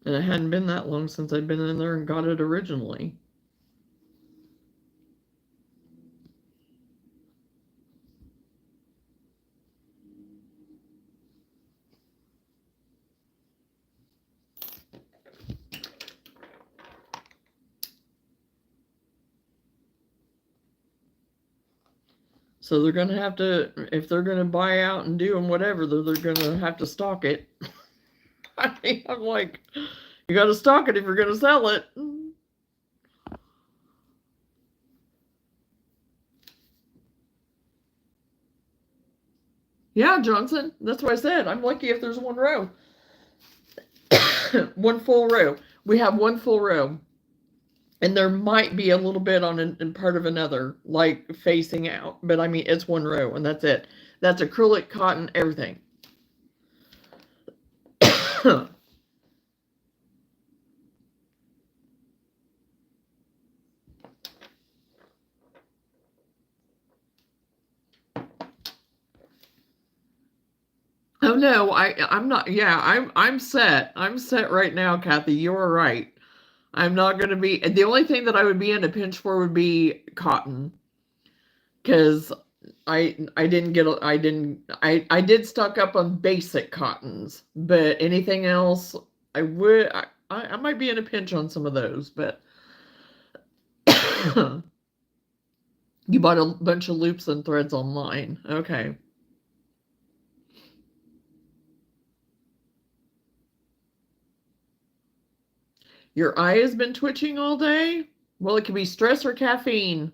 Speaker 1: And it hadn't been that long since I'd been in there and got it originally. So they're going to have to, if they're going to buy out and do and whatever, they're going to have to stock it. I'm like, you got to stock it if you're going to sell it. Yeah, Johnson. That's what I said. I'm lucky if there's one row. One full row. We have one full row. And there might be a little bit on in part of another, like facing out. But it's one row, and that's it. That's acrylic, cotton, everything. Oh no, I'm not. Yeah, I'm set. I'm set right now, Kathy. You are right. I'm not going to be. The only thing that I would be in a pinch for would be cotton, because I didn't get I didn't I did stock up on basic cottons, but anything else I would I might be in a pinch on some of those. But you bought a bunch of loops and threads online. Okay. Your eye has been twitching all day? Well, it could be stress or caffeine.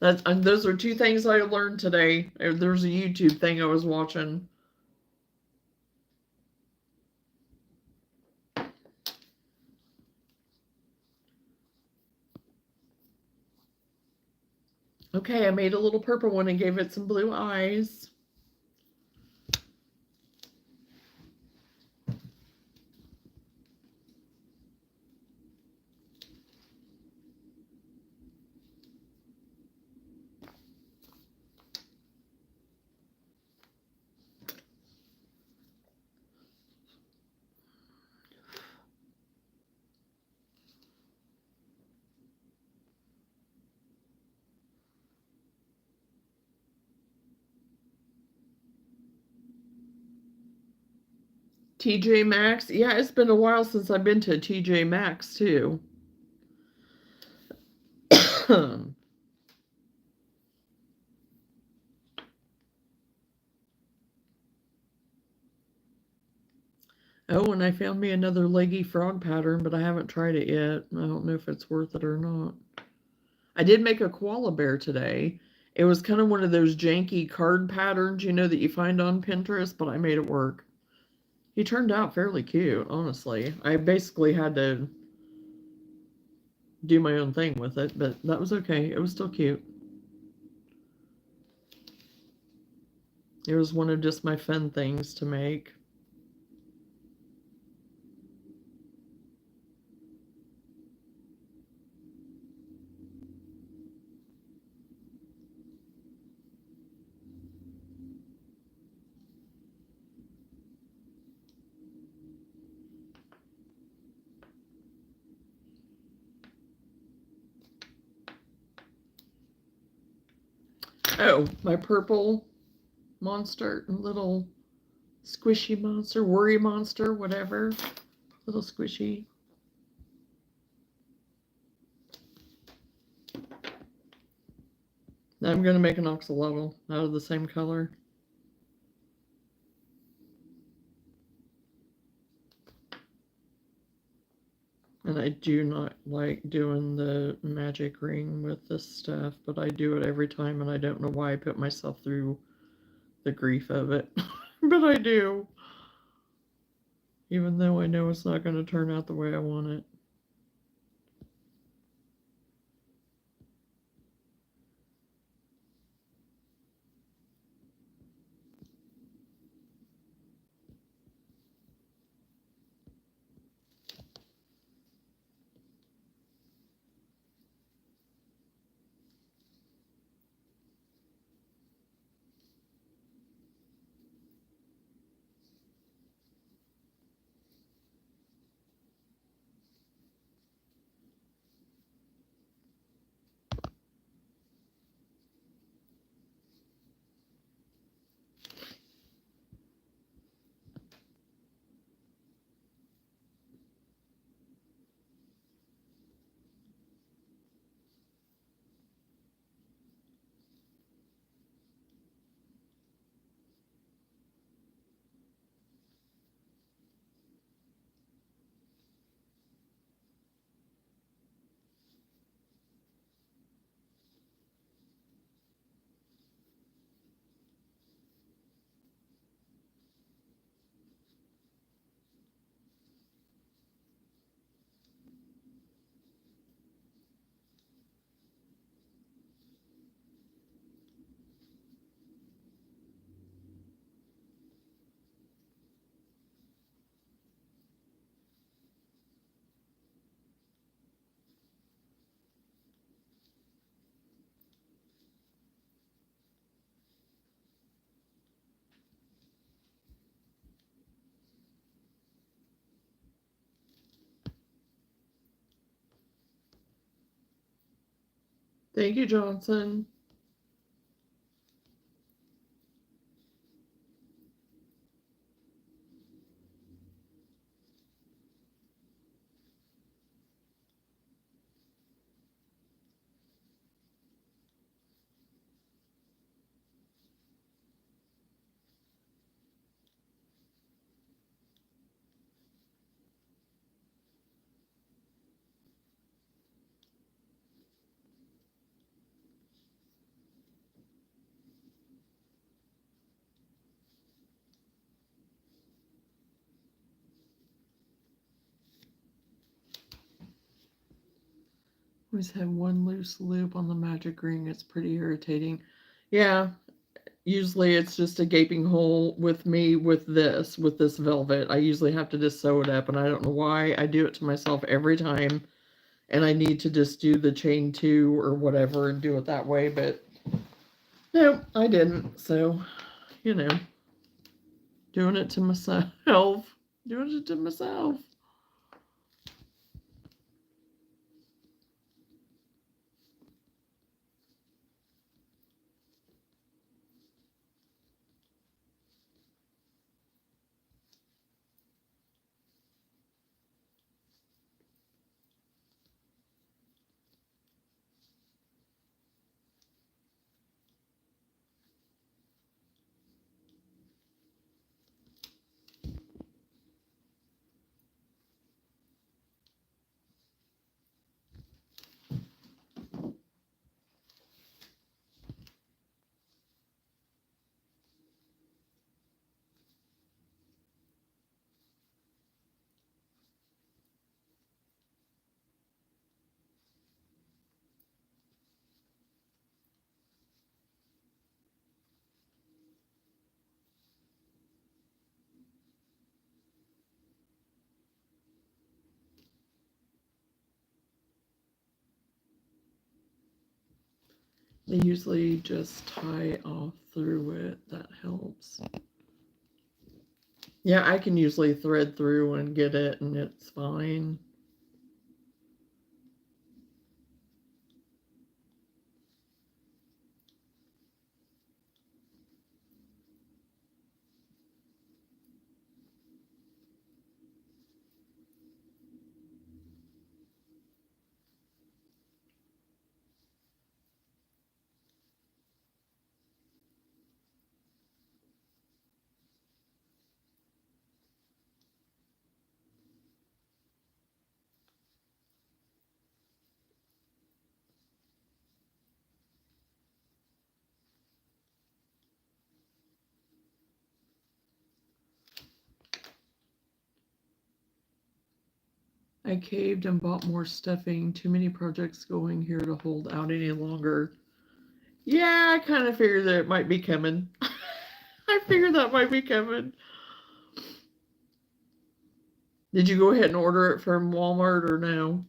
Speaker 1: That's and those are two things I learned today. There's a YouTube thing I was watching. Okay, I made a little purple one and gave it some blue eyes. TJ Maxx. Yeah, it's been a while since I've been to TJ Maxx too. Oh, and I found me another leggy frog pattern, but I haven't tried it yet. I don't know if it's worth it or not. I did make a koala bear today. It was kind of one of those janky card patterns, that you find on Pinterest, but I made it work. He turned out fairly cute, honestly. I basically had to do my own thing with it, but that was okay. It was still cute. It was one of just my fun things to make. Oh, my purple monster, little squishy monster, worry monster, whatever. Little squishy. I'm going to make an axolotl out of the same color. And I do not like doing the magic ring with this stuff, but I do it every time, and I don't know why I put myself through the grief of it. But I do. Even though I know it's not going to turn out the way I want it. Thank you, Johnson. Always have one loose loop on the magic ring. It's pretty irritating. Yeah, usually it's just a gaping hole with me with this velvet. I usually have to just sew it up, and I don't know why I do it to myself every time. And I need to just do the chain two or whatever and do it that way, but no, I didn't. So, you know, doing it to myself. Doing it to myself. They usually just tie off through it. That helps. Yeah, I can usually thread through and get it, and it's fine. I caved and bought more stuffing. Too many projects going here to hold out any longer. Yeah, I kind of figured that it might be coming. I figured that might be coming. Did you go ahead and order it from Walmart or no?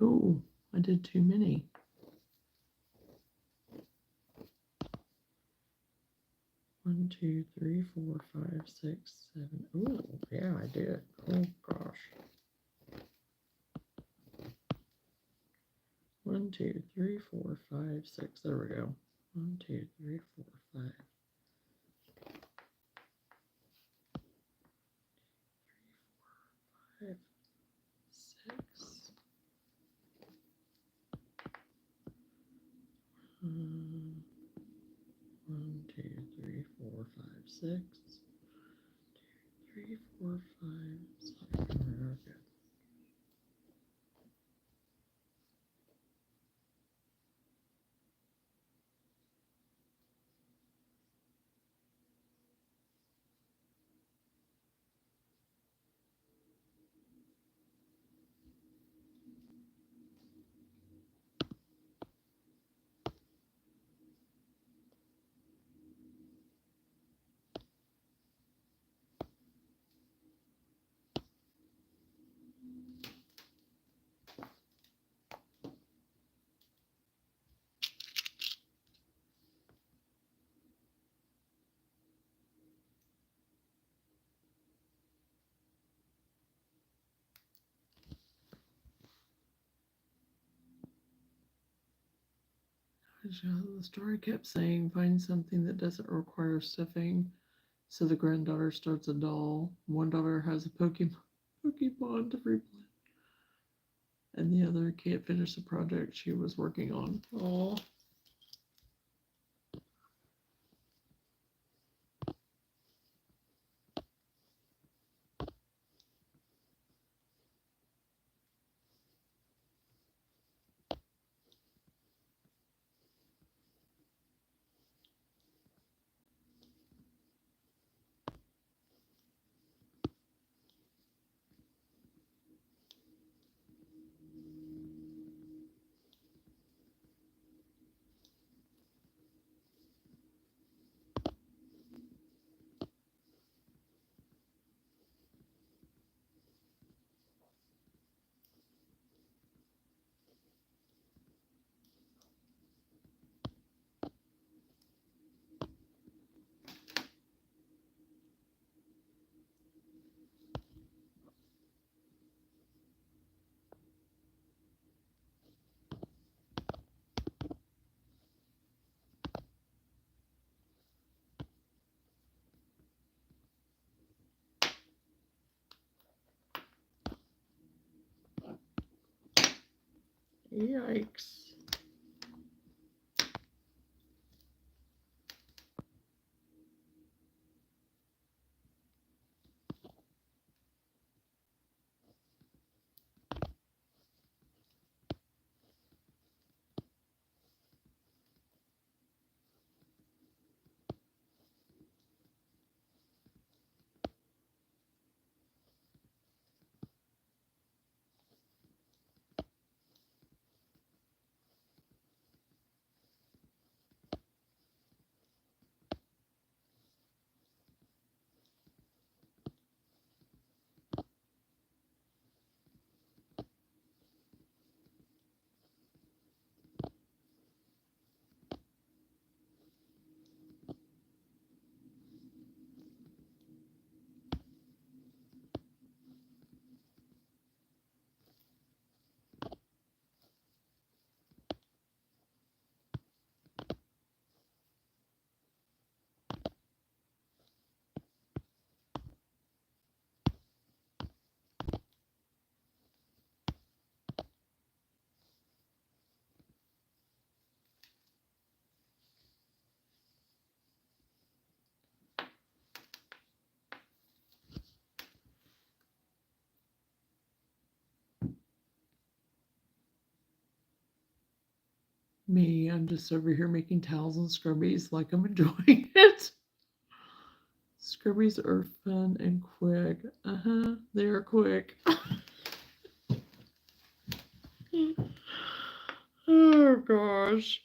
Speaker 1: Oh, I did too many. One, two, three, four, five, six, seven. Oh, yeah, I did. Oh, gosh. 1, 2, 3, 4, 5, 6. There we go. 1, 2, 3, 4, 5. 5, 6. 1, 2, 3, 4, 5, 6. 2, 3, 4, 5, 6. Okay. The story kept saying, find something that doesn't require stuffing. So the granddaughter starts a doll. One daughter has a Pokemon to replay, and the other can't finish the project she was working on. Oh, yikes. Me, I'm just over here making towels and scrubbies like I'm enjoying it. Scrubbies are fun and quick. They are quick. Oh gosh.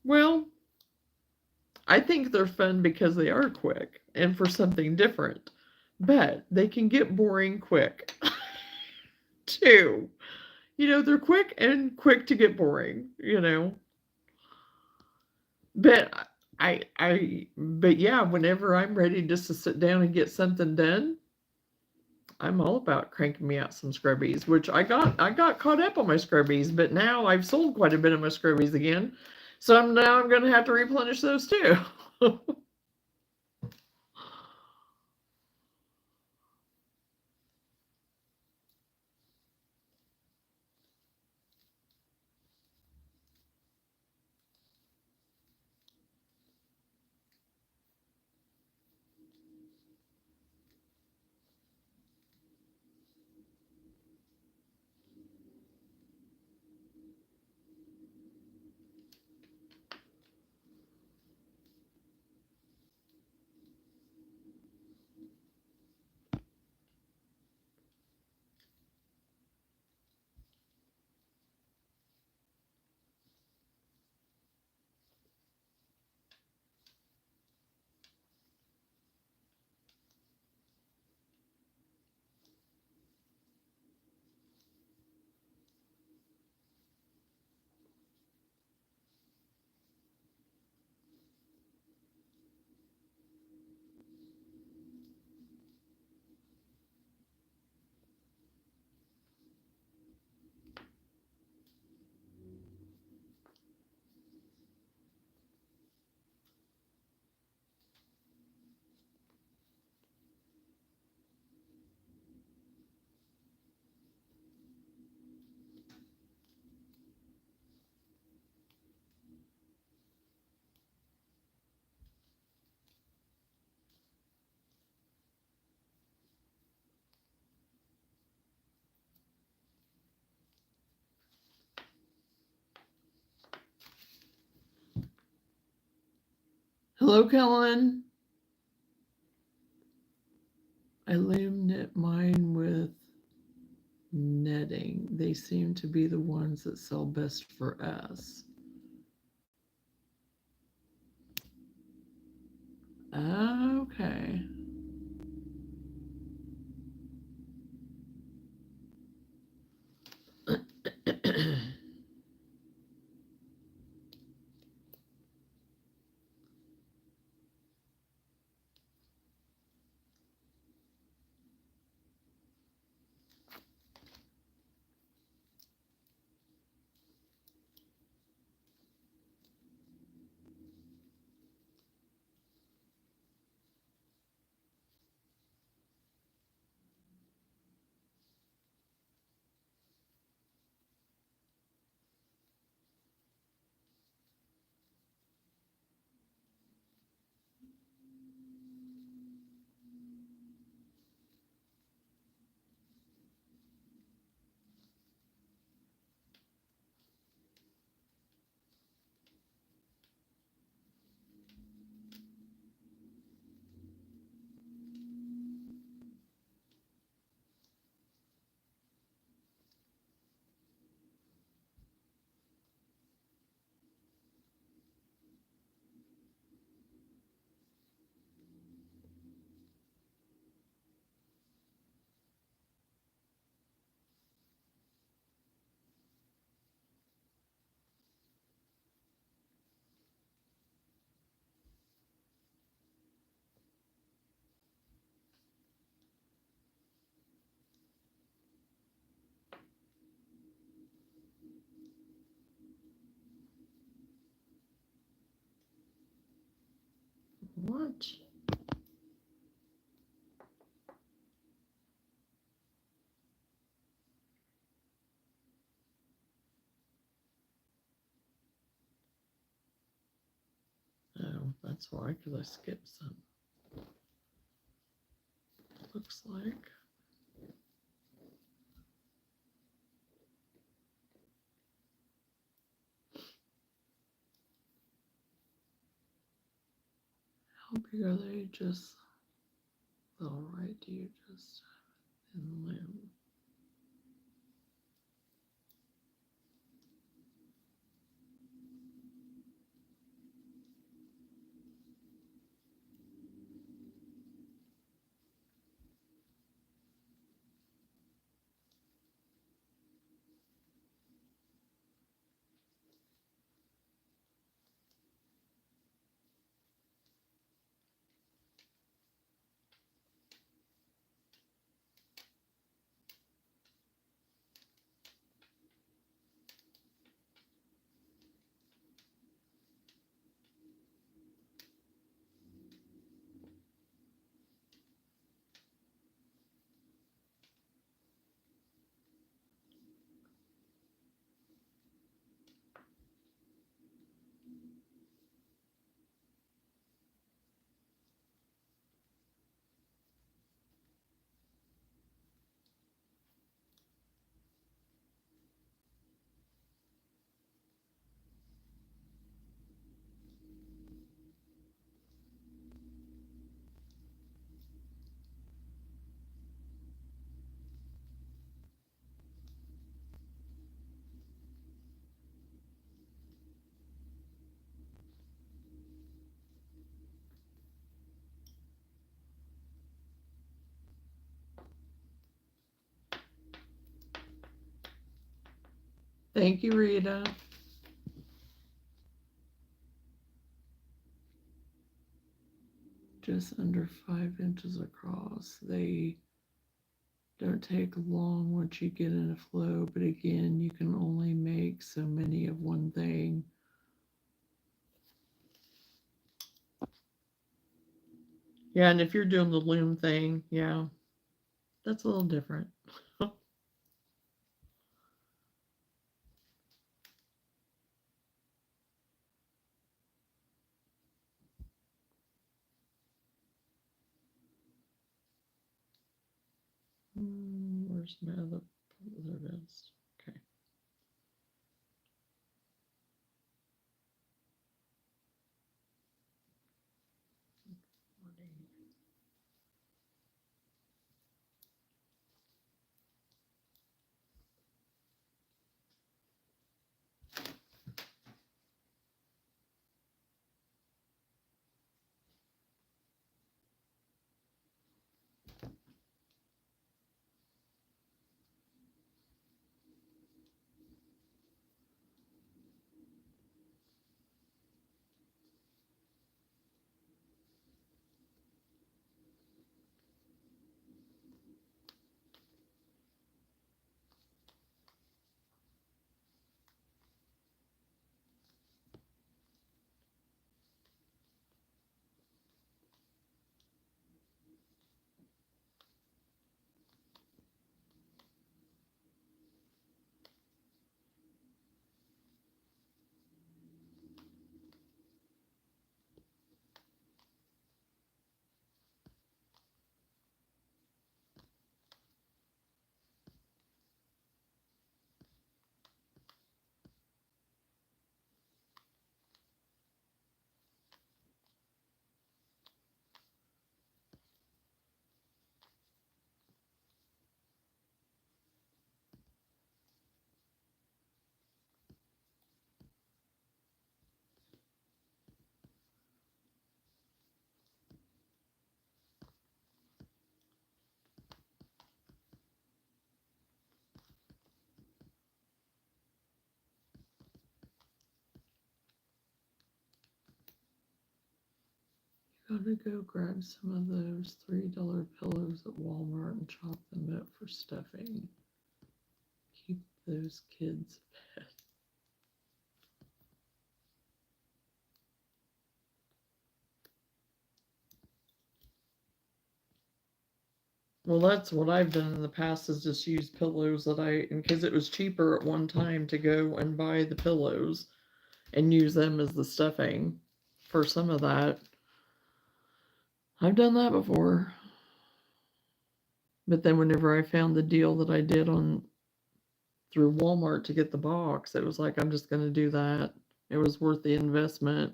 Speaker 1: Well, I think they're fun because they are quick and for something different. but they can get boring quick too. They're quick and quick to get boring. But but yeah, whenever I'm ready just to sit down and get something done, I'm all about cranking me out some scrubbies, which I got caught up on my scrubbies, but now I've sold quite a bit of my scrubbies again. So I'm going to have to replenish those too. Hello, Kellen. I loom knit mine with netting. They seem to be the ones that sell best for us. Okay. What? Oh, that's why, because I skipped some. Looks like. How big are they? Just all right. Do you just in limb? Thank you, Rita. Just under 5 inches across. They don't take long once you get in a flow, but again, you can only make so many of one thing. Yeah, and if you're doing the loom thing, yeah, that's a little different. Where's my other? There it is. Okay. Gotta go grab some of those $3 pillows at Walmart and chop them up for stuffing. Keep those kids fed. Well, that's what I've done in the past is just use pillows that because it was cheaper at one time to go and buy the pillows and use them as the stuffing for some of that. I've done that before. But then whenever I found the deal that I did on through Walmart to get the box, it was like I'm just going to do that. It was worth the investment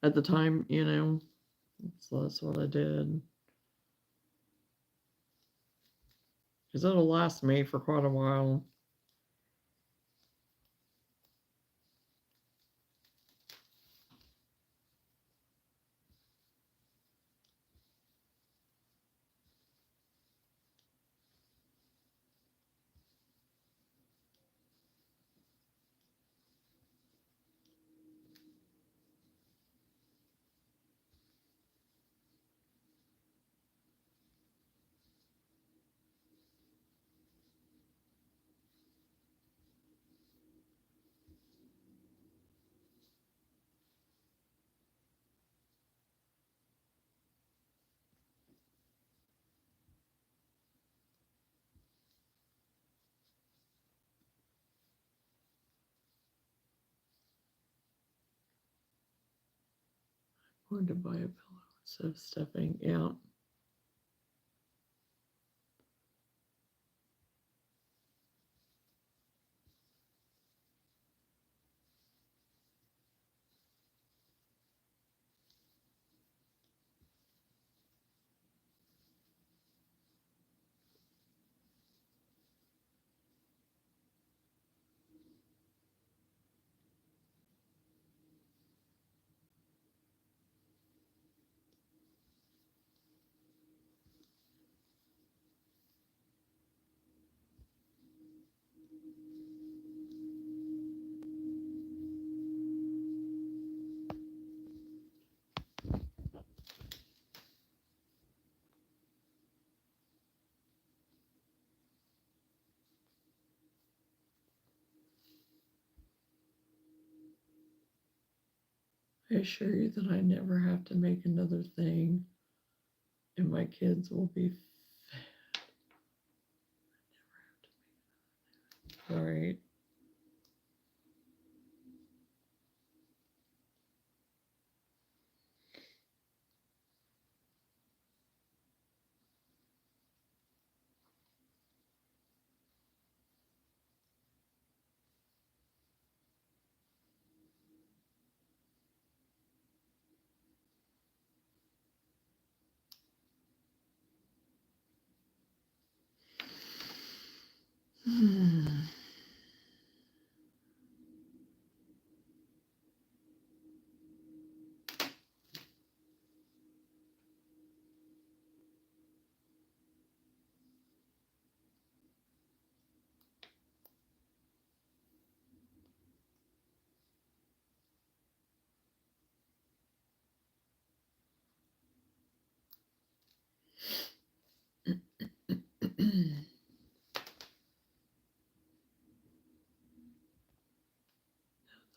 Speaker 1: at the time. So that's what I did. Because it'll last me for quite a while. I wanted to buy a pillow instead of stuffing. Yeah. I assure you that I never have to make another thing, and my kids will be fed. All right.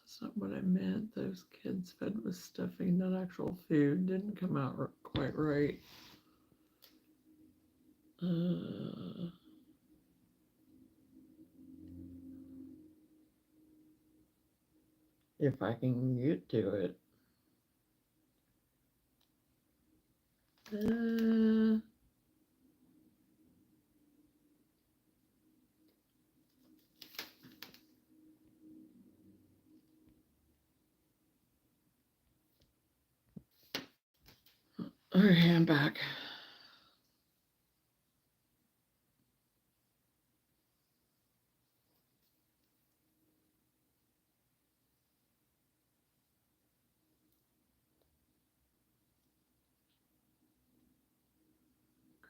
Speaker 1: That's not what I meant. Those kids fed with stuffing, not actual food. Didn't come out quite right. If I can get to it. Okay, I'm back.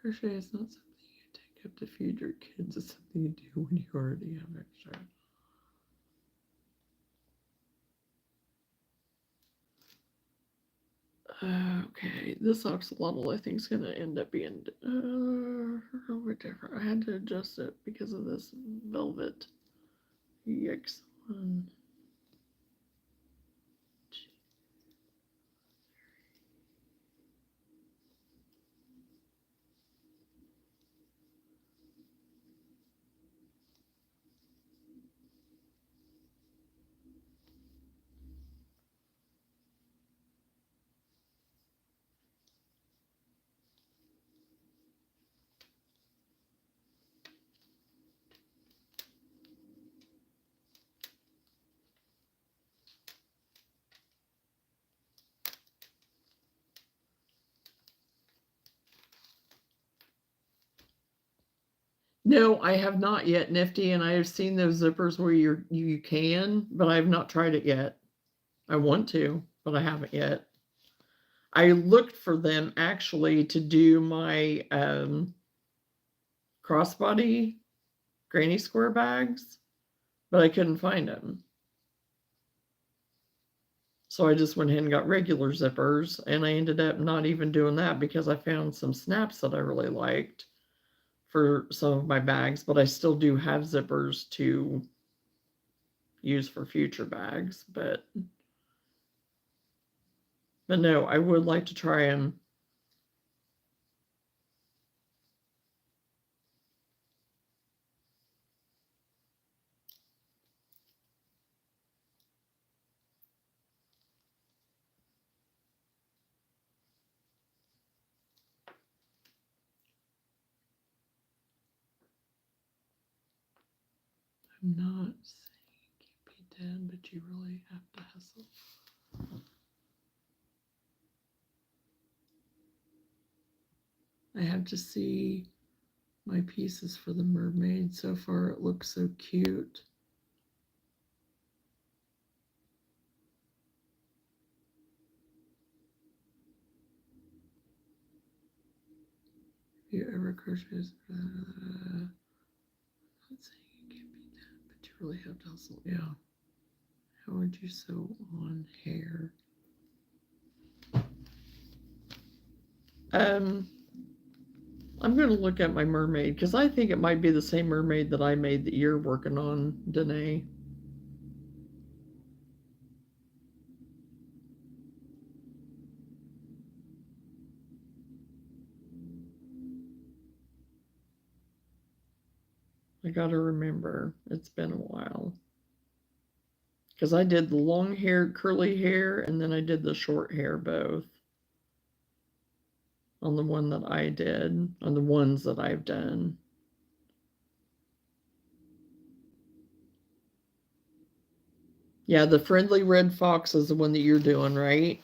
Speaker 1: Crochet is not something you take up to feed your kids. It's something you do when you already have extra. Okay, this axolotl I think is going to end up being a little bit different. I had to adjust it because of this velvet. Yikes. No, I have not yet, Nifty, and I have seen those zippers where you can, but I have not tried it yet. I want to, but I haven't yet. I looked for them actually to do my crossbody granny square bags, but I couldn't find them. So I just went ahead and got regular zippers, and I ended up not even doing that because I found some snaps that I really liked for some of my bags, but I still do have zippers to use for future bags, but no, I would like to try them. I'm not saying keep be dead, but you really have to hustle. I have to see my pieces for the mermaid. So far it looks so cute. Have you ever crocheted? I'm not saying you can't be dead, but you really have to hustle. Yeah. How would you sew on hair? I'm going to look at my mermaid because I think it might be the same mermaid that I made that you're working on, Danae. I gotta remember. It's been a while. Because I did the long hair, curly hair, and then I did the short hair both. On the one that I did, on the ones that I've done. Yeah, the friendly red fox is the one that you're doing, right?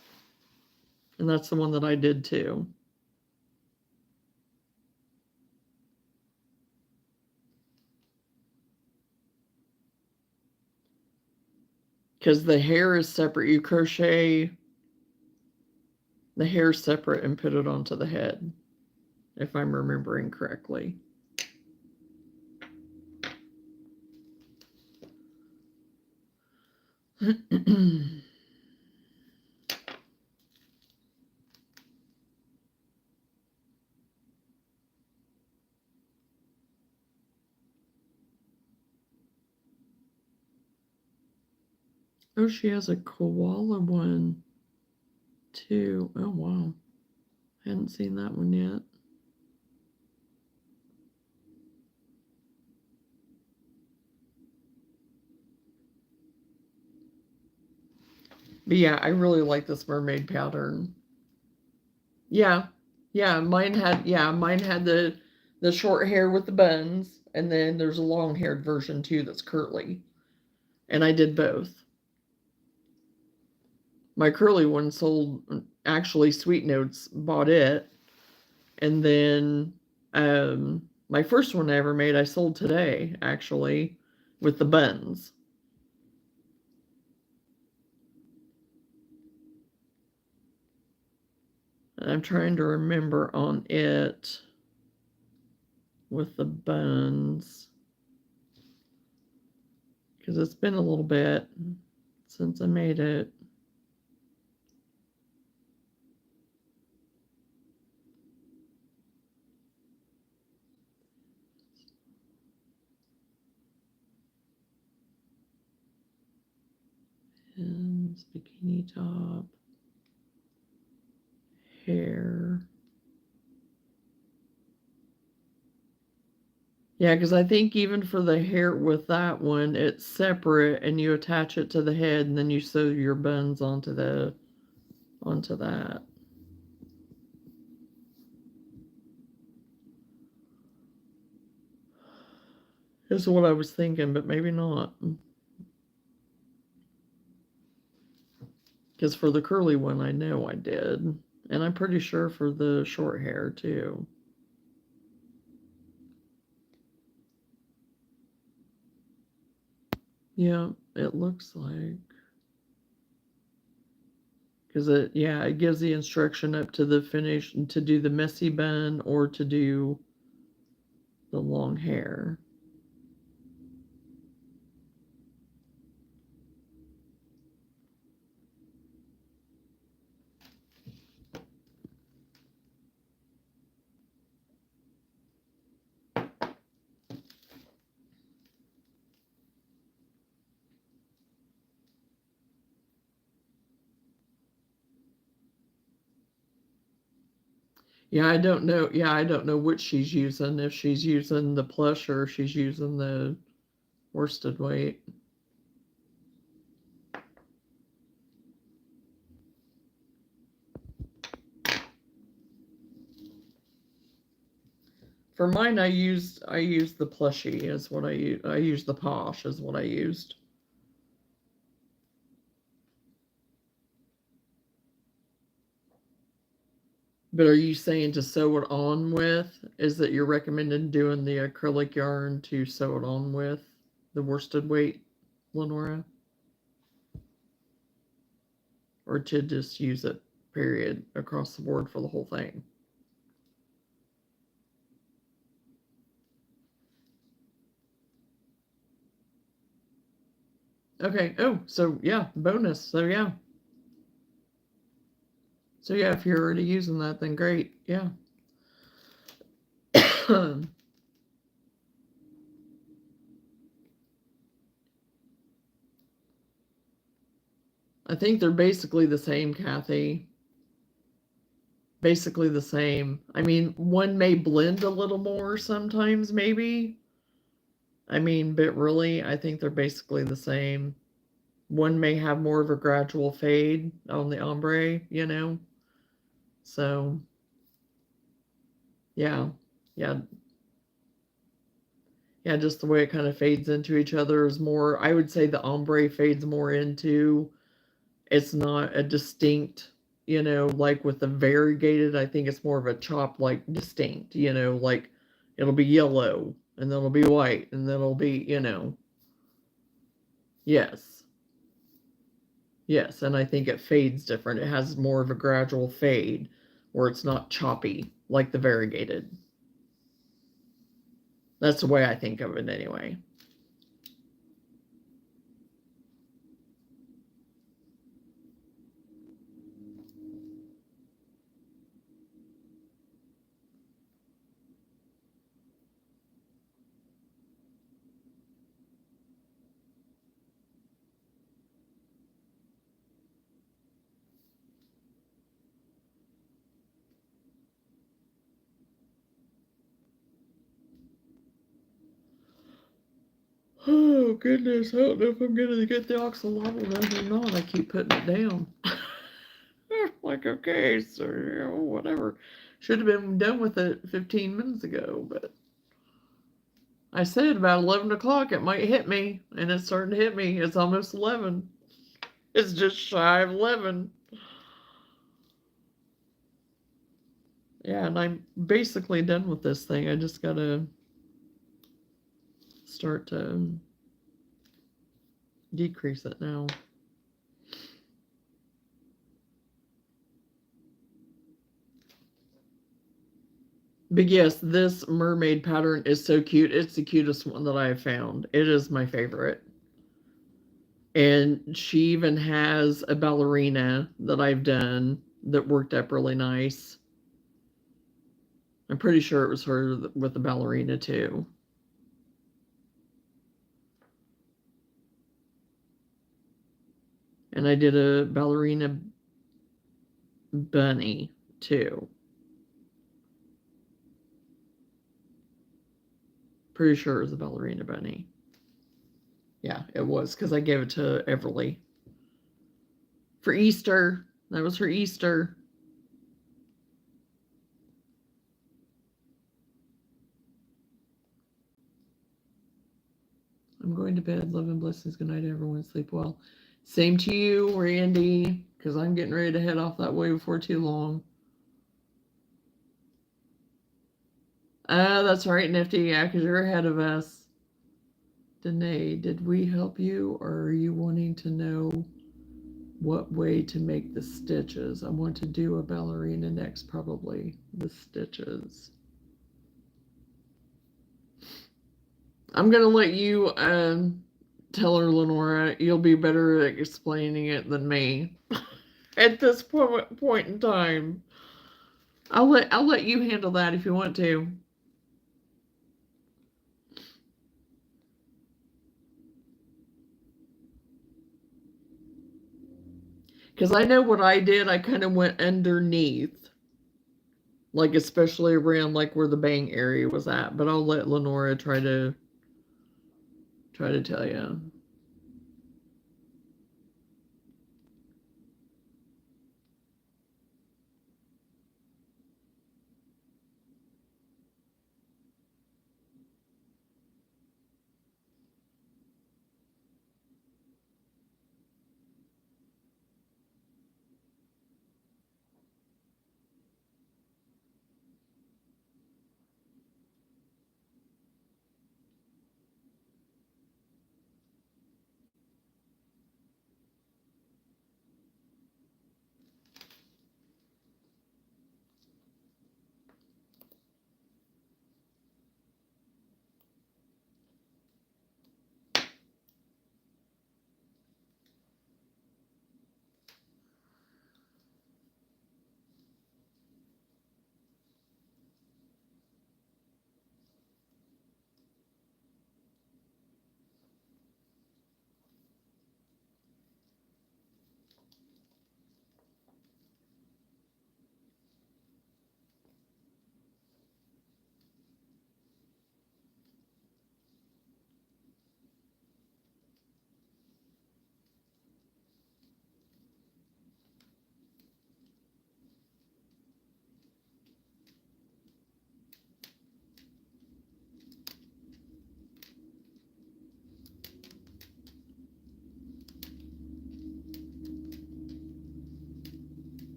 Speaker 1: And that's the one that I did too. Because the hair is separate. You crochet the hair separate and put it onto the head, if I'm remembering correctly. Oh, she has a koala one too. Oh, wow. Hadn't seen that one yet. But yeah, I really like this mermaid pattern. Yeah. Mine had the short hair with the buns, and then there's a long-haired version too that's curly. And I did both. My curly one sold, actually Sweet Notes bought it, and then my first one I ever made I sold today actually with the buns. And I'm trying to remember on it with the buns because it's been a little bit since I made it. And bikini top, hair. Yeah, because I think even for the hair with that one, it's separate and you attach it to the head and then you sew your buns onto that. Is what I was thinking, but maybe not. Because for the curly one, I know I did. And I'm pretty sure for the short hair, too. Yeah, it looks like. Because it gives the instruction up to the finish to do the messy bun or to do the long hair. Yeah, I don't know. Yeah, I don't know which she's using. If she's using the plush or if she's using the worsted weight. For mine, I used the plushie is what I used. I used the posh is what I used. But are you saying to sew it on with? Is that you're recommending doing the acrylic yarn to sew it on with the worsted weight, Lenora, or to just use it, period, across the board for the whole thing? Okay. Oh, so yeah, bonus. So yeah. So yeah, if you're already using that, then great. Yeah. I think they're basically the same, Kathy. Basically the same. I mean, one may blend a little more sometimes, maybe, I mean, but really, I think they're basically the same. One may have more of a gradual fade on the ombre, you know? So, yeah. Yeah. Yeah, just the way it kind of fades into each other is more, I would say the ombre fades more into, it's not a distinct, like with the variegated, I think it's more of a chop like distinct, like it'll be yellow and then it'll be white and then it'll be, yes. Yes, and I think it fades different. It has more of a gradual fade where it's not choppy like the variegated. That's the way I think of it anyway. Oh goodness, I don't know if I'm gonna get the axolotl done or not. I keep putting it down. Like, okay, so whatever. Should have been done with it 15 minutes ago, but I said about 11 o'clock it might hit me, and it's starting to hit me. It's almost 11. It's just shy of 11. Yeah, and I'm basically done with this thing. I just gotta start to decrease it now. But yes, this mermaid pattern is so cute. It's the cutest one that I have found. It is my favorite. And she even has a ballerina that I've done that worked up really nice. I'm pretty sure it was her with the ballerina too. And I did a ballerina bunny too. Pretty sure it was a ballerina bunny. Yeah, it was because I gave it to Everly for Easter. That was for Easter. I'm going to bed. Love and blessings. Good night, everyone. Sleep well. Same to you, Randy, because I'm getting ready to head off that way before too long. That's right, Nifty. Yeah, because you're ahead of us. Danae, did we help you, or are you wanting to know what way to make the stitches? I want to do a ballerina next, probably. The stitches. I'm going to let you tell her, Lenora. You'll be better at explaining it than me at this point in time. I'll let you handle that if you want to. Because I know what I did, I kind of went underneath, like especially around like where the bang area was at. But I'll let Lenora try to tell you.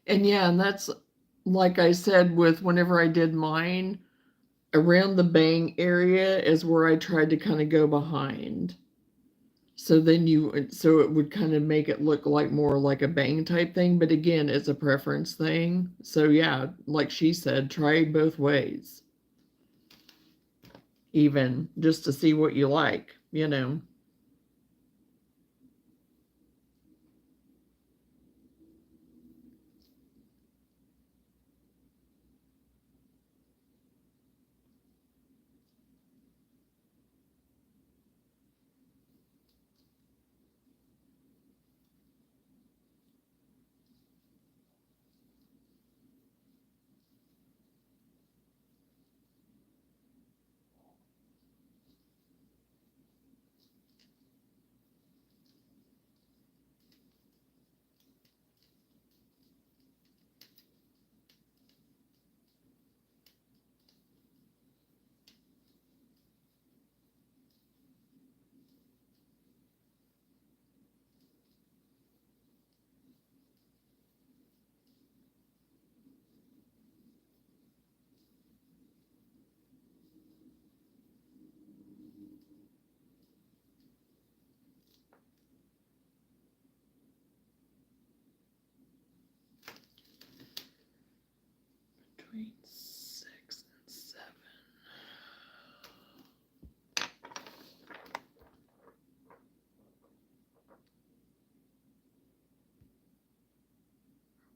Speaker 1: And yeah, and that's like I said with whenever I did mine, around the bang area is where I tried to kind of go behind. So then so it would kind of make it look like more like a bang type thing. But again, it's a preference thing. So yeah, like she said, try both ways, even just to see what you like, you know. Between 6 and 7.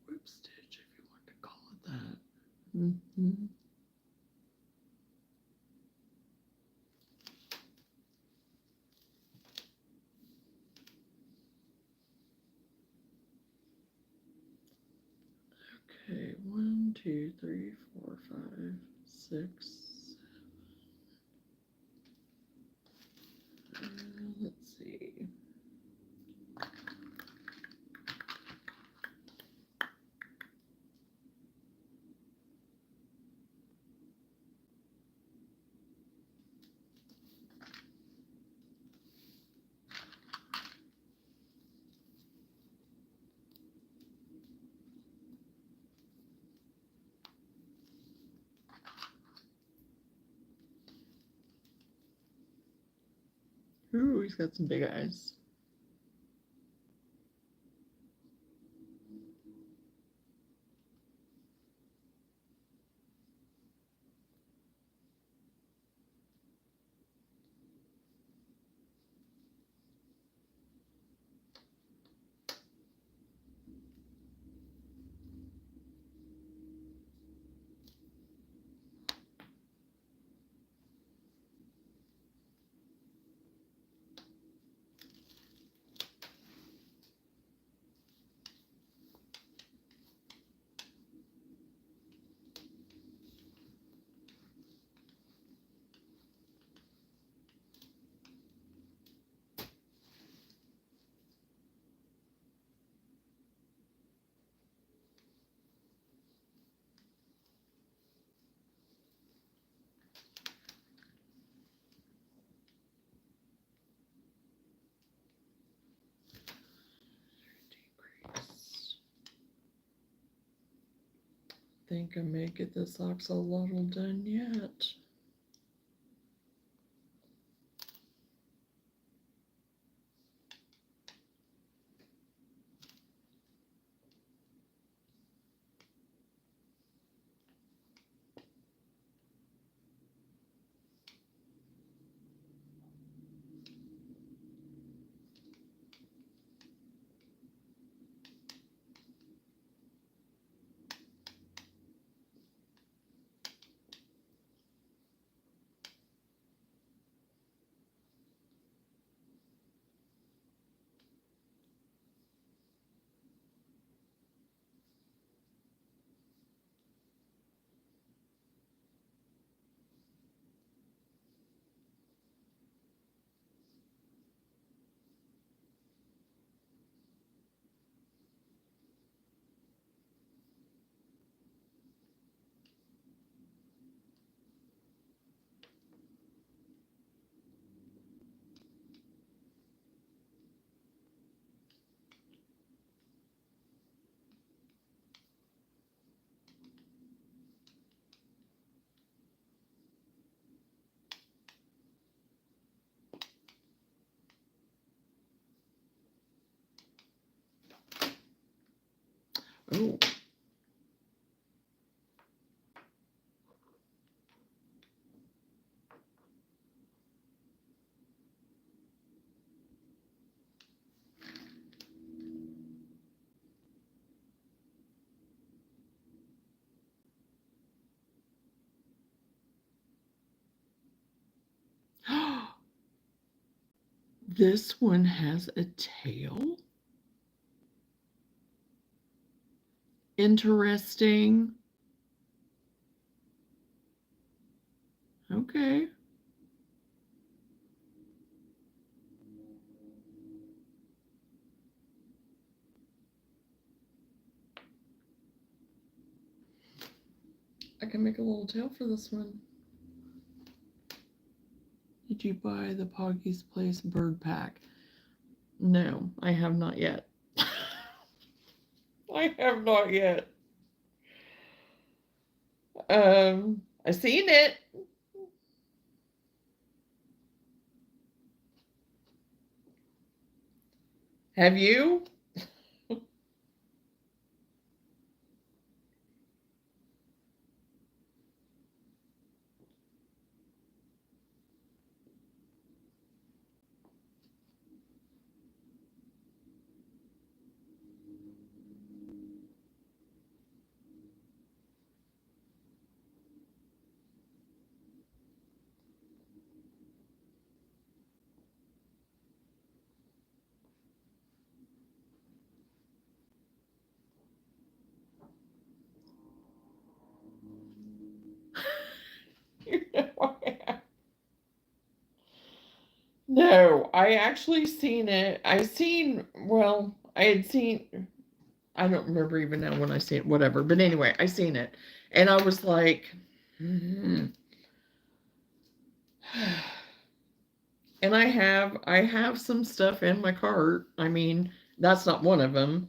Speaker 1: Whip stitch, if you want to call it that. Mm-hmm. Okay, 1, 2, 3, 4, 5, 6. Let's see. Ooh, he's got some big eyes. Decrease. Think I may get this axolotl done yet. Oh. This one has a tail. Interesting. Okay. I can make a little tail for this one. Did you buy the Poggy's Place bird pack? No, I have not yet. I have not yet. I seen it. Have you? You know I have. No, I actually seen it. I had seen, I don't remember even now when I seen it, whatever. But anyway, I seen it. And I was like, and I have some stuff in my cart. I mean, that's not one of them.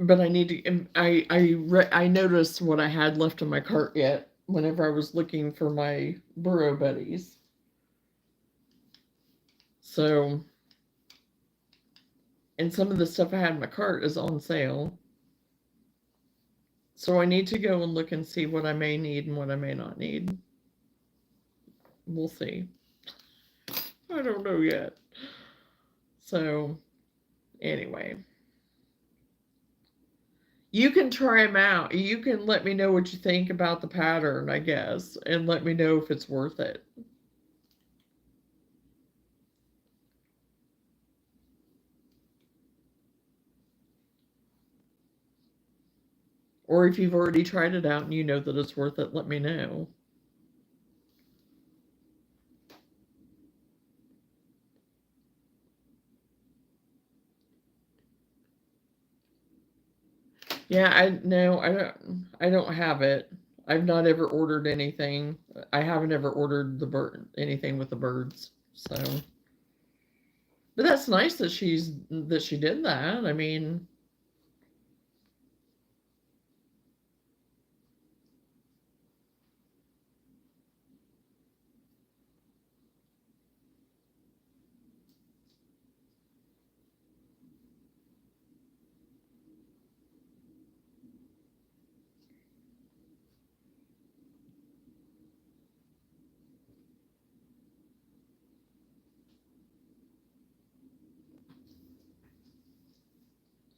Speaker 1: But I need to. I noticed what I had left in my cart yet. Whenever I was looking for my burrow buddies, so and some of the stuff I had in my cart is on sale. So I need to go and look and see what I may need and what I may not need. We'll see. I don't know yet. So anyway, you can try them out. You can let me know what you think about the pattern, I guess, and let me know if it's worth it. Or if you've already tried it out and you know that it's worth it, let me know. Yeah, I don't have it. I've not ever ordered anything. I haven't ever ordered the bird anything with the birds. So, but that's nice that she did that. I mean,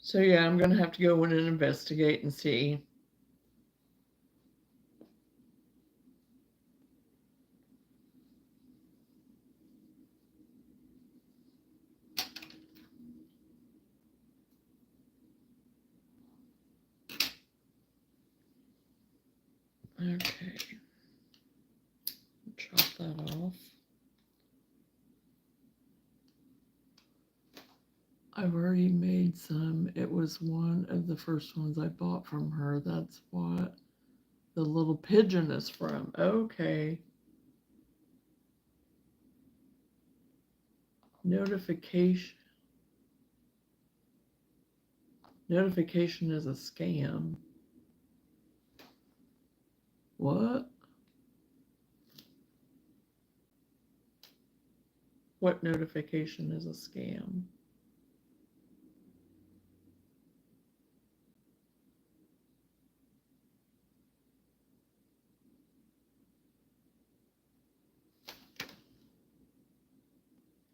Speaker 1: so yeah, I'm gonna have to go in and investigate and see. Okay, chop that off. I've already made some. It was one of the first ones I bought from her. That's what the little pigeon is from. Okay. Notification. Notification is a scam. What? What notification is a scam?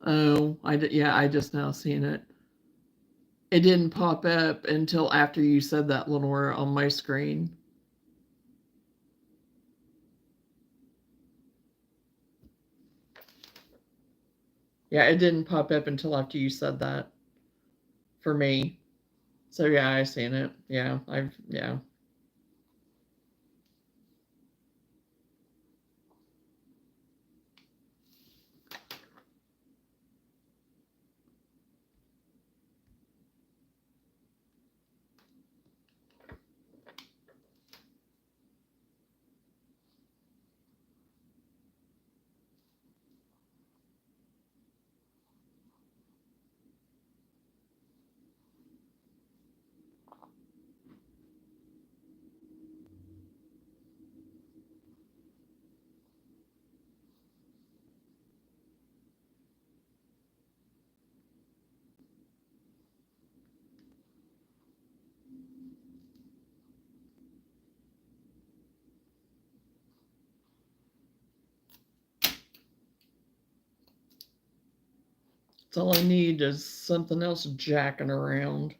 Speaker 1: Oh, yeah, I just now seen it. It didn't pop up until after you said that, Lenore, on my screen. Yeah, it didn't pop up until after you said that for me. So yeah, I seen it. Yeah. That's all I need is something else jacking around.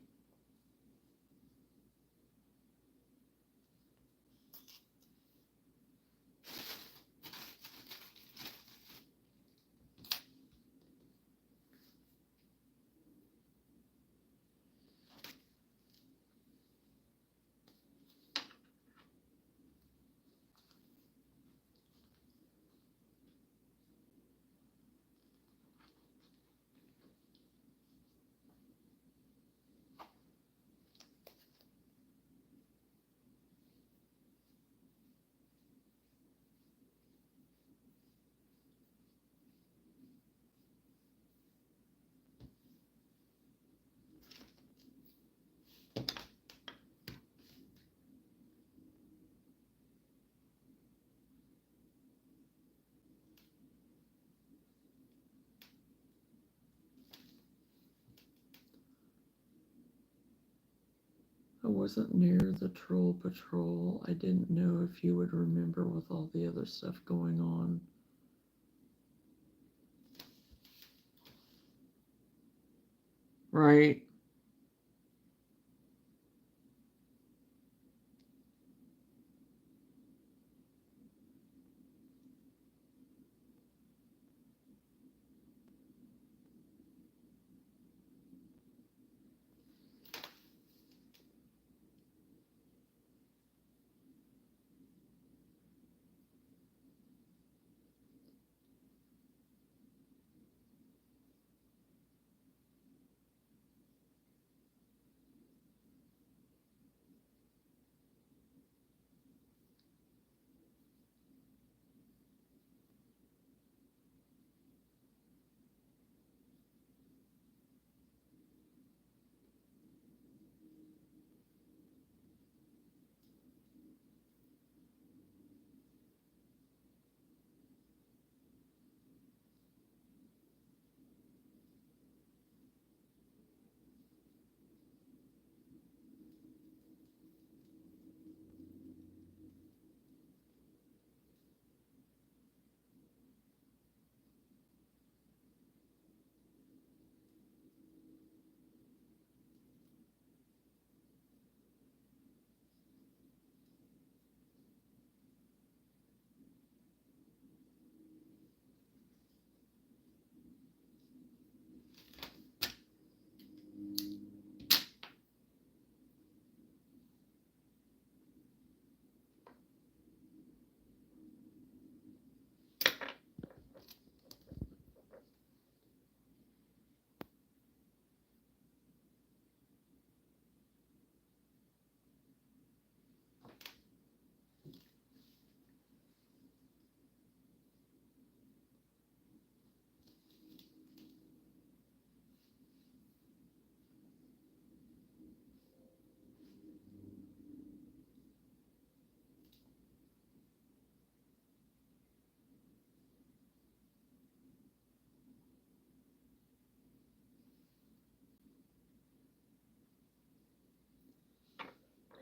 Speaker 1: I wasn't near the troll patrol. I didn't know if you would remember with all the other stuff going on. Right.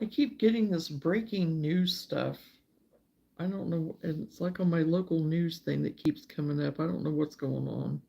Speaker 1: I keep getting this breaking news stuff. I don't know. And it's like on my local news thing that keeps coming up. I don't know what's going on.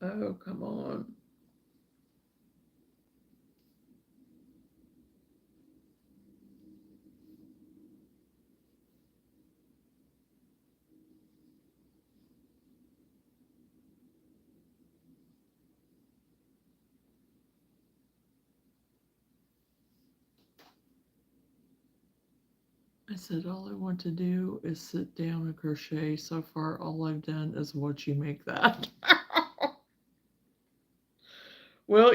Speaker 1: Oh, come on. I said all I want to do is sit down and crochet. So far, all I've done is watch you make that. Well,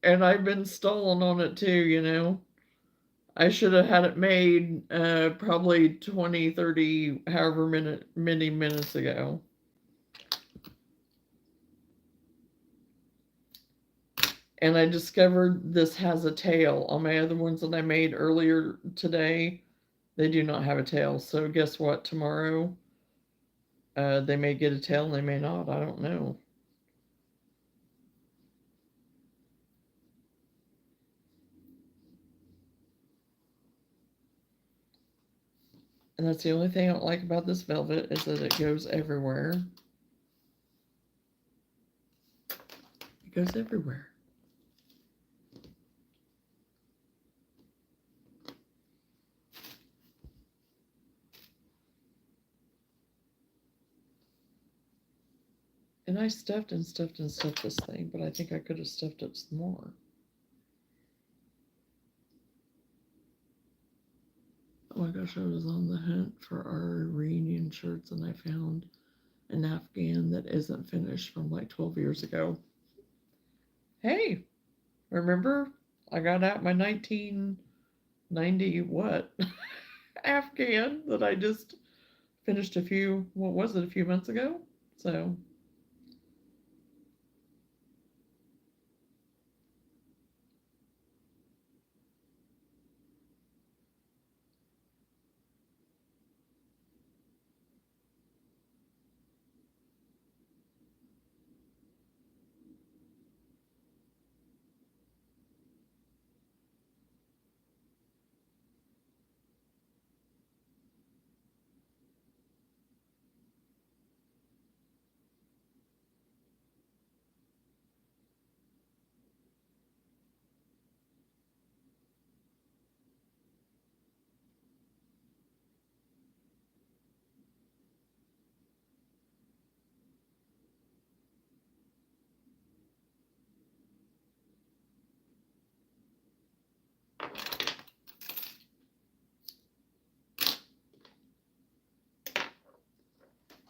Speaker 1: and I've been stalling on it too. I should have had it made probably 20, 30, however many minutes ago. And I discovered this has a tail. On my other ones that I made earlier today, they do not have a tail. So guess what? Tomorrow, they may get a tail and they may not. I don't know. And that's the only thing I don't like about this velvet is that it goes everywhere. It goes everywhere. And I stuffed and stuffed and stuffed this thing, but I think I could have stuffed it some more. Oh my gosh, I was on the hunt for our reunion shirts and I found an Afghan that isn't finished from like 12 years ago. Hey, remember? I got out my 1990 what? Afghan that I just finished a few months ago? So,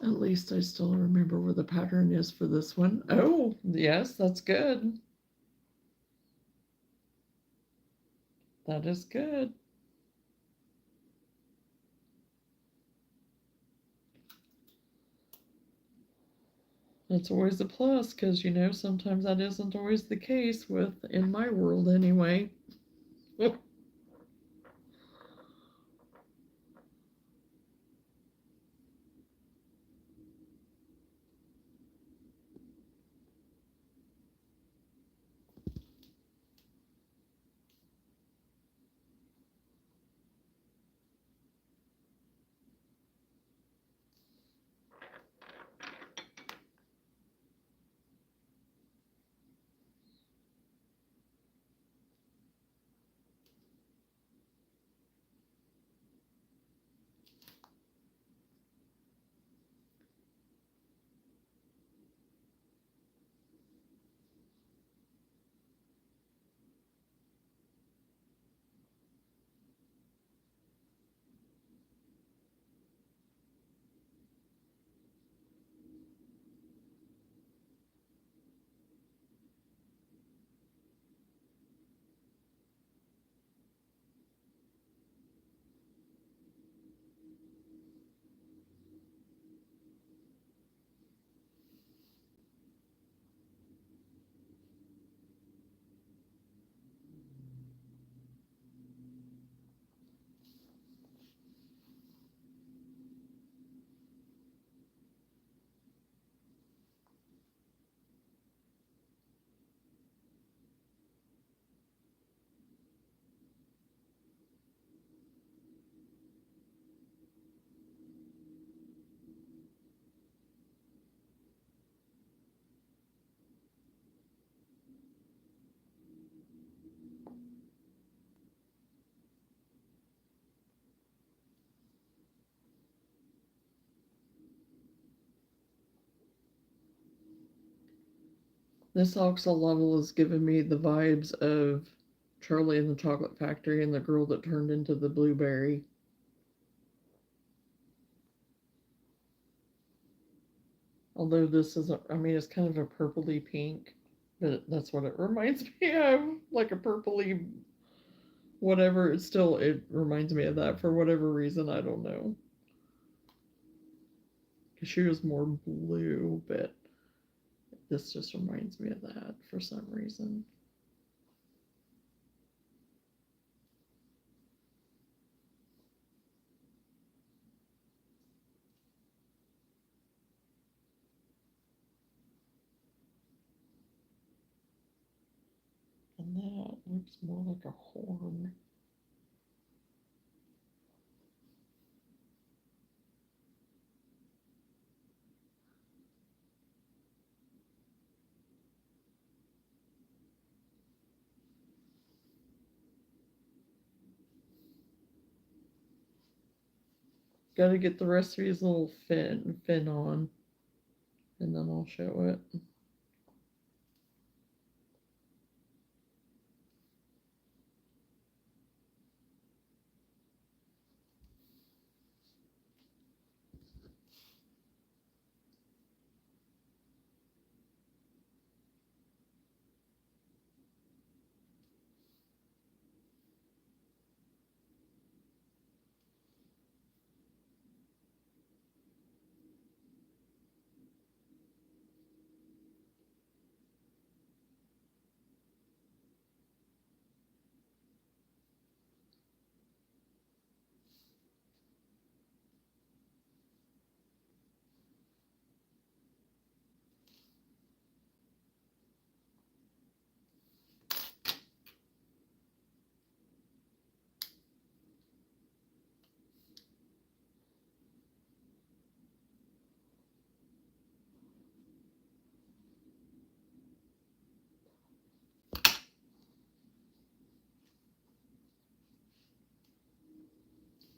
Speaker 1: at least I still remember where the pattern is for this one. Oh, yes, that's good. That is good. That's always a plus because, sometimes that isn't always the case in my world anyway. This oxal level is giving me the vibes of Charlie and the Chocolate Factory and the girl that turned into the blueberry. Although this isn't, I mean, it's kind of a purpley pink, but that's what it reminds me of. Like a purpley whatever. It reminds me of that for whatever reason. I don't know. Because she was more blue, but this just reminds me of that for some reason. And that looks more like a horn. Got to get the rest of his little fin on, and then I'll show it.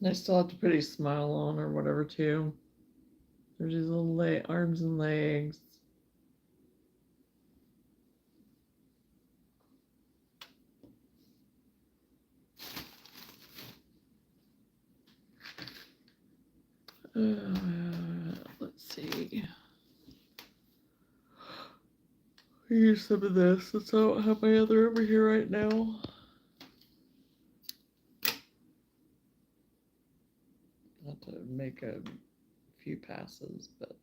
Speaker 1: And I still have to put his smile on or whatever too. There's his little arms and legs. Let's see. I use some of this since I don't have my other over here right now. I have to make a few passes, but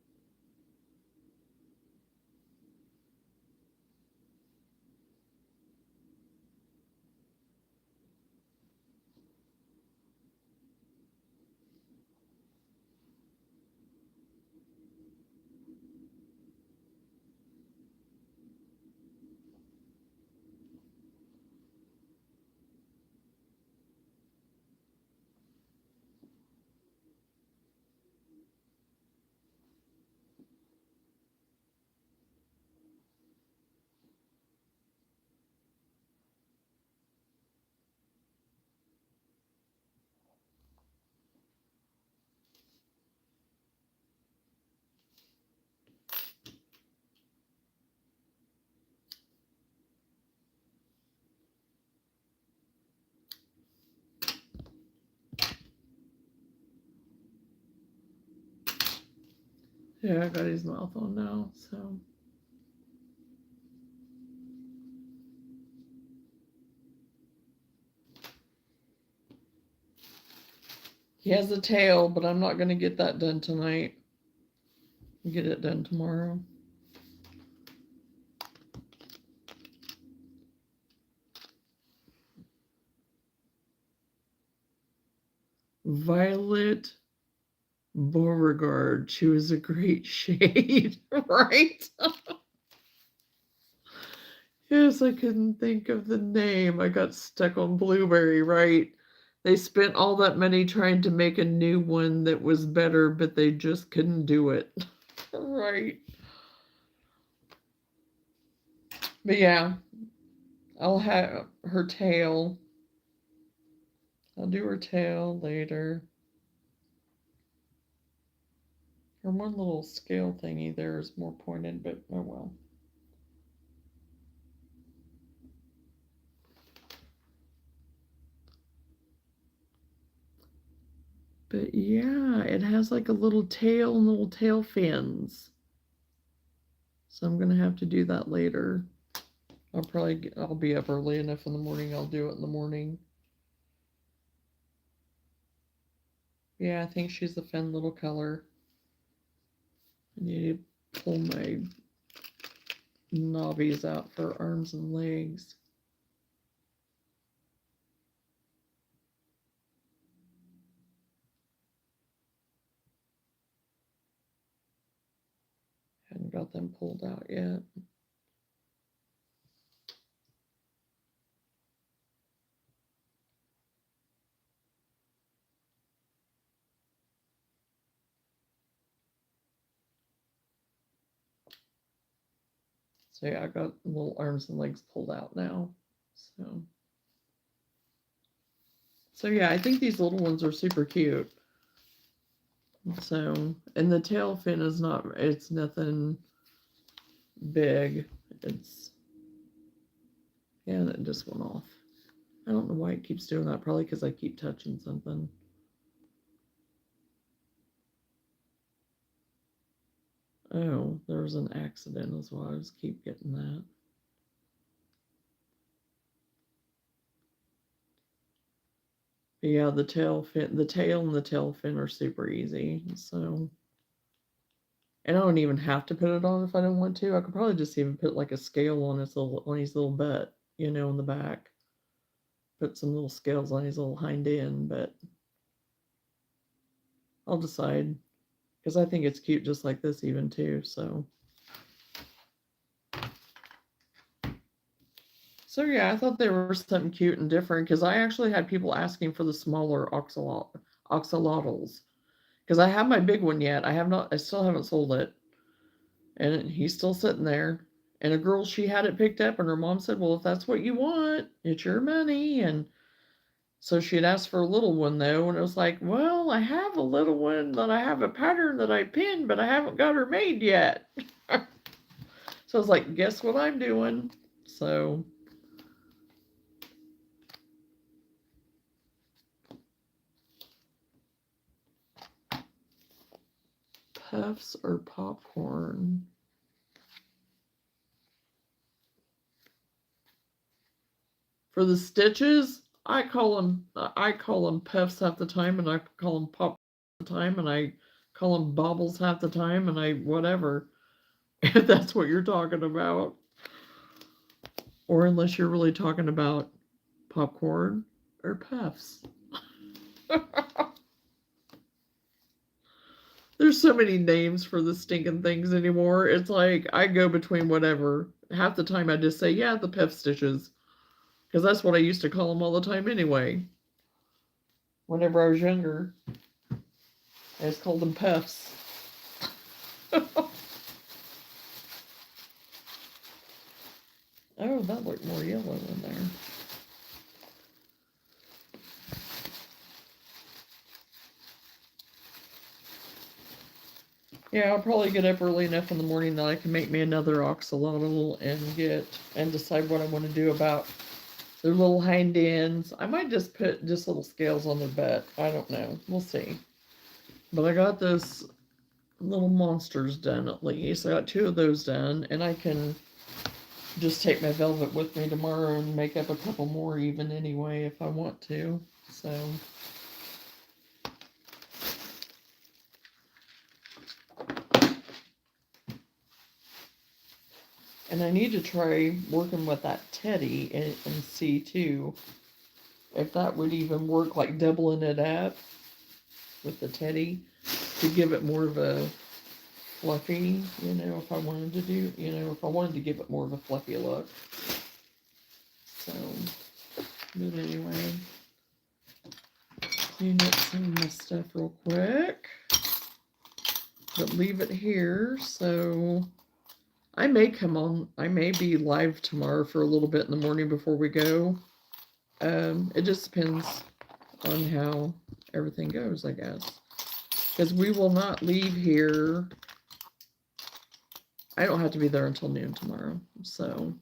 Speaker 1: yeah, I got his mouth on now, so. He has a tail, but I'm not going to get that done tonight. Get it done tomorrow. Violet Beauregard. She was a great shade, right? Yes, I couldn't think of the name. I got stuck on Blueberry, right? They spent all that money trying to make a new one that was better, but they just couldn't do it. Right. But yeah, I'll have her tail. I'll do her tail later. Her one little scale thingy there is more pointed, but oh well. But yeah, it has like a little tail and little tail fins. So I'm gonna have to do that later. I'll be up early enough in the morning. I'll do it in the morning. Yeah, I think she's a fun little color. I need to pull my knobbies out for arms and legs. Hadn't got them pulled out yet. So yeah, I got little arms and legs pulled out now. So yeah, I think these little ones are super cute. So, and the tail fin is it's nothing big. Yeah, that just went off. I don't know why it keeps doing that. Probably because I keep touching something. Oh, there was an accident as well. I just keep getting that. But yeah, the tail and the tail fin are super easy. So, and I don't even have to put it on if I don't want to. I could probably just even put like a scale on his little butt, in the back. Put some little scales on his little hind end, but I'll decide because I think it's cute just like this even too. So yeah, I thought they were something cute and different because I actually had people asking for the smaller axolotls because I have my big one yet. I still haven't sold it, and he's still sitting there. And a girl, she had it picked up, and her mom said, "Well, if that's what you want, it's your money." And so she had asked for a little one though, and it was like, "Well, I have a little one that I have a pattern that I pinned, but I haven't got her made yet." So I was like, "Guess what I'm doing?" So. Puffs or popcorn? For the stitches, I call them puffs half the time, and I call them pop half the time, and I call them bobbles half the time, and I whatever. If that's what you're talking about, or unless you're really talking about popcorn or puffs. There's so many names for the stinking things anymore. It's like I go between whatever. Half the time I just say, yeah, the puff stitches. Because that's what I used to call them all the time anyway. Whenever I was younger, I just called them puffs. Oh, that looked more yellow in there. Yeah, I'll probably get up early enough in the morning that I can make me another axolotl and decide what I want to do about their little hind ends. I might just put just little scales on their butt. I don't know. We'll see. But I got those little monsters done at least. I got 2 of those done, and I can just take my velvet with me tomorrow and make up a couple more even anyway if I want to. So. And I need to try working with that teddy and see too if that would even work, like doubling it up with the teddy to give it more of a fluffy, if I wanted to if I wanted to give it more of a fluffy look. So, but anyway, clean up some of my stuff real quick, but leave it here. So I may be live tomorrow for a little bit in the morning before we go. It just depends on how everything goes, I guess. Because we will not leave here. I don't have to be there until noon tomorrow. So.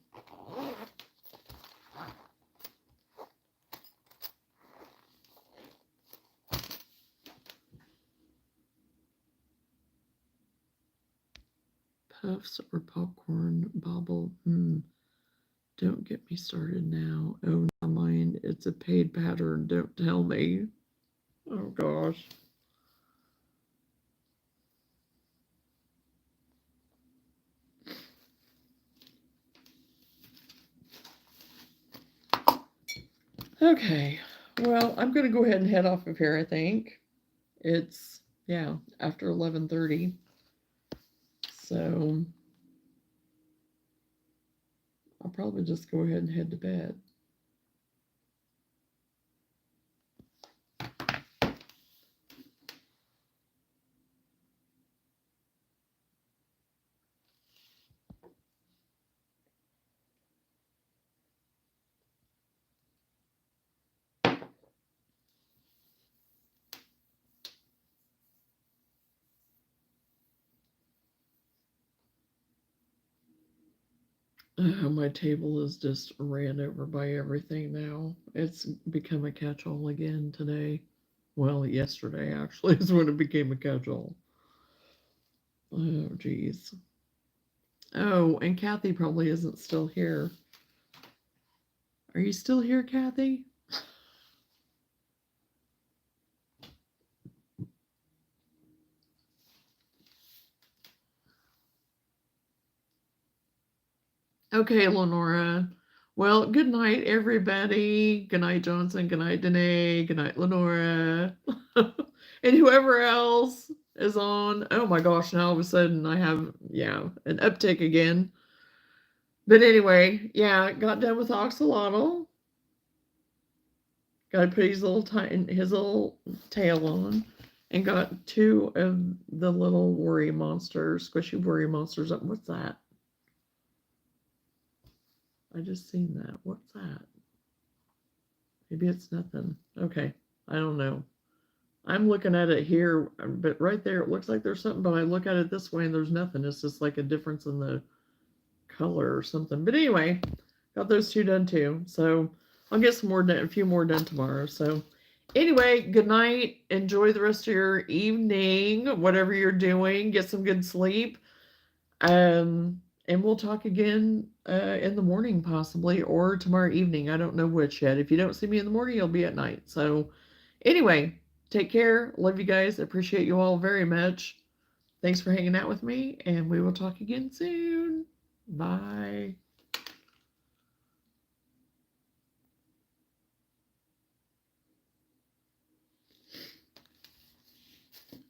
Speaker 1: puffs or popcorn bobble. Don't get me started now. Oh, never mind. It's a paid pattern. Don't tell me. Oh, gosh. Okay. Well, I'm going to go ahead and head off of here, I think. It's, yeah, after 11:30. So I'll probably just go ahead and head to bed. My table is just ran over by everything now. It's become a catch-all again today. Well, yesterday actually is when it became a catch-all. Oh, geez. Oh, and Kathy probably isn't still here. Are you still here, Kathy? Okay, Lenora. Well, good night, everybody. Good night, Johnson. Good night, Danae. Good night, Lenora. And whoever else is on. Oh my gosh, now all of a sudden I have, yeah, an uptick again. But anyway, yeah, got done with Axolotl. Got to put his little tail on, and got two of the little worry monsters, squishy worry monsters up. What's that? I just seen that. What's that? Maybe it's nothing. Okay, I don't know. I'm looking at it here, but right there it looks like there's something. But I look at it this way and there's nothing. It's just like a difference in the color or something. But anyway, got those two done too. So I'll get some more done, a few more done tomorrow. So anyway, good night. Enjoy the rest of your evening, whatever you're doing. Get some good sleep. And we'll talk again in the morning possibly, or tomorrow evening. I don't know which yet. If you don't see me in the morning, you'll be at night. So anyway, take care. Love you guys. Appreciate you all very much. Thanks for hanging out with me, and we will talk again soon. Bye.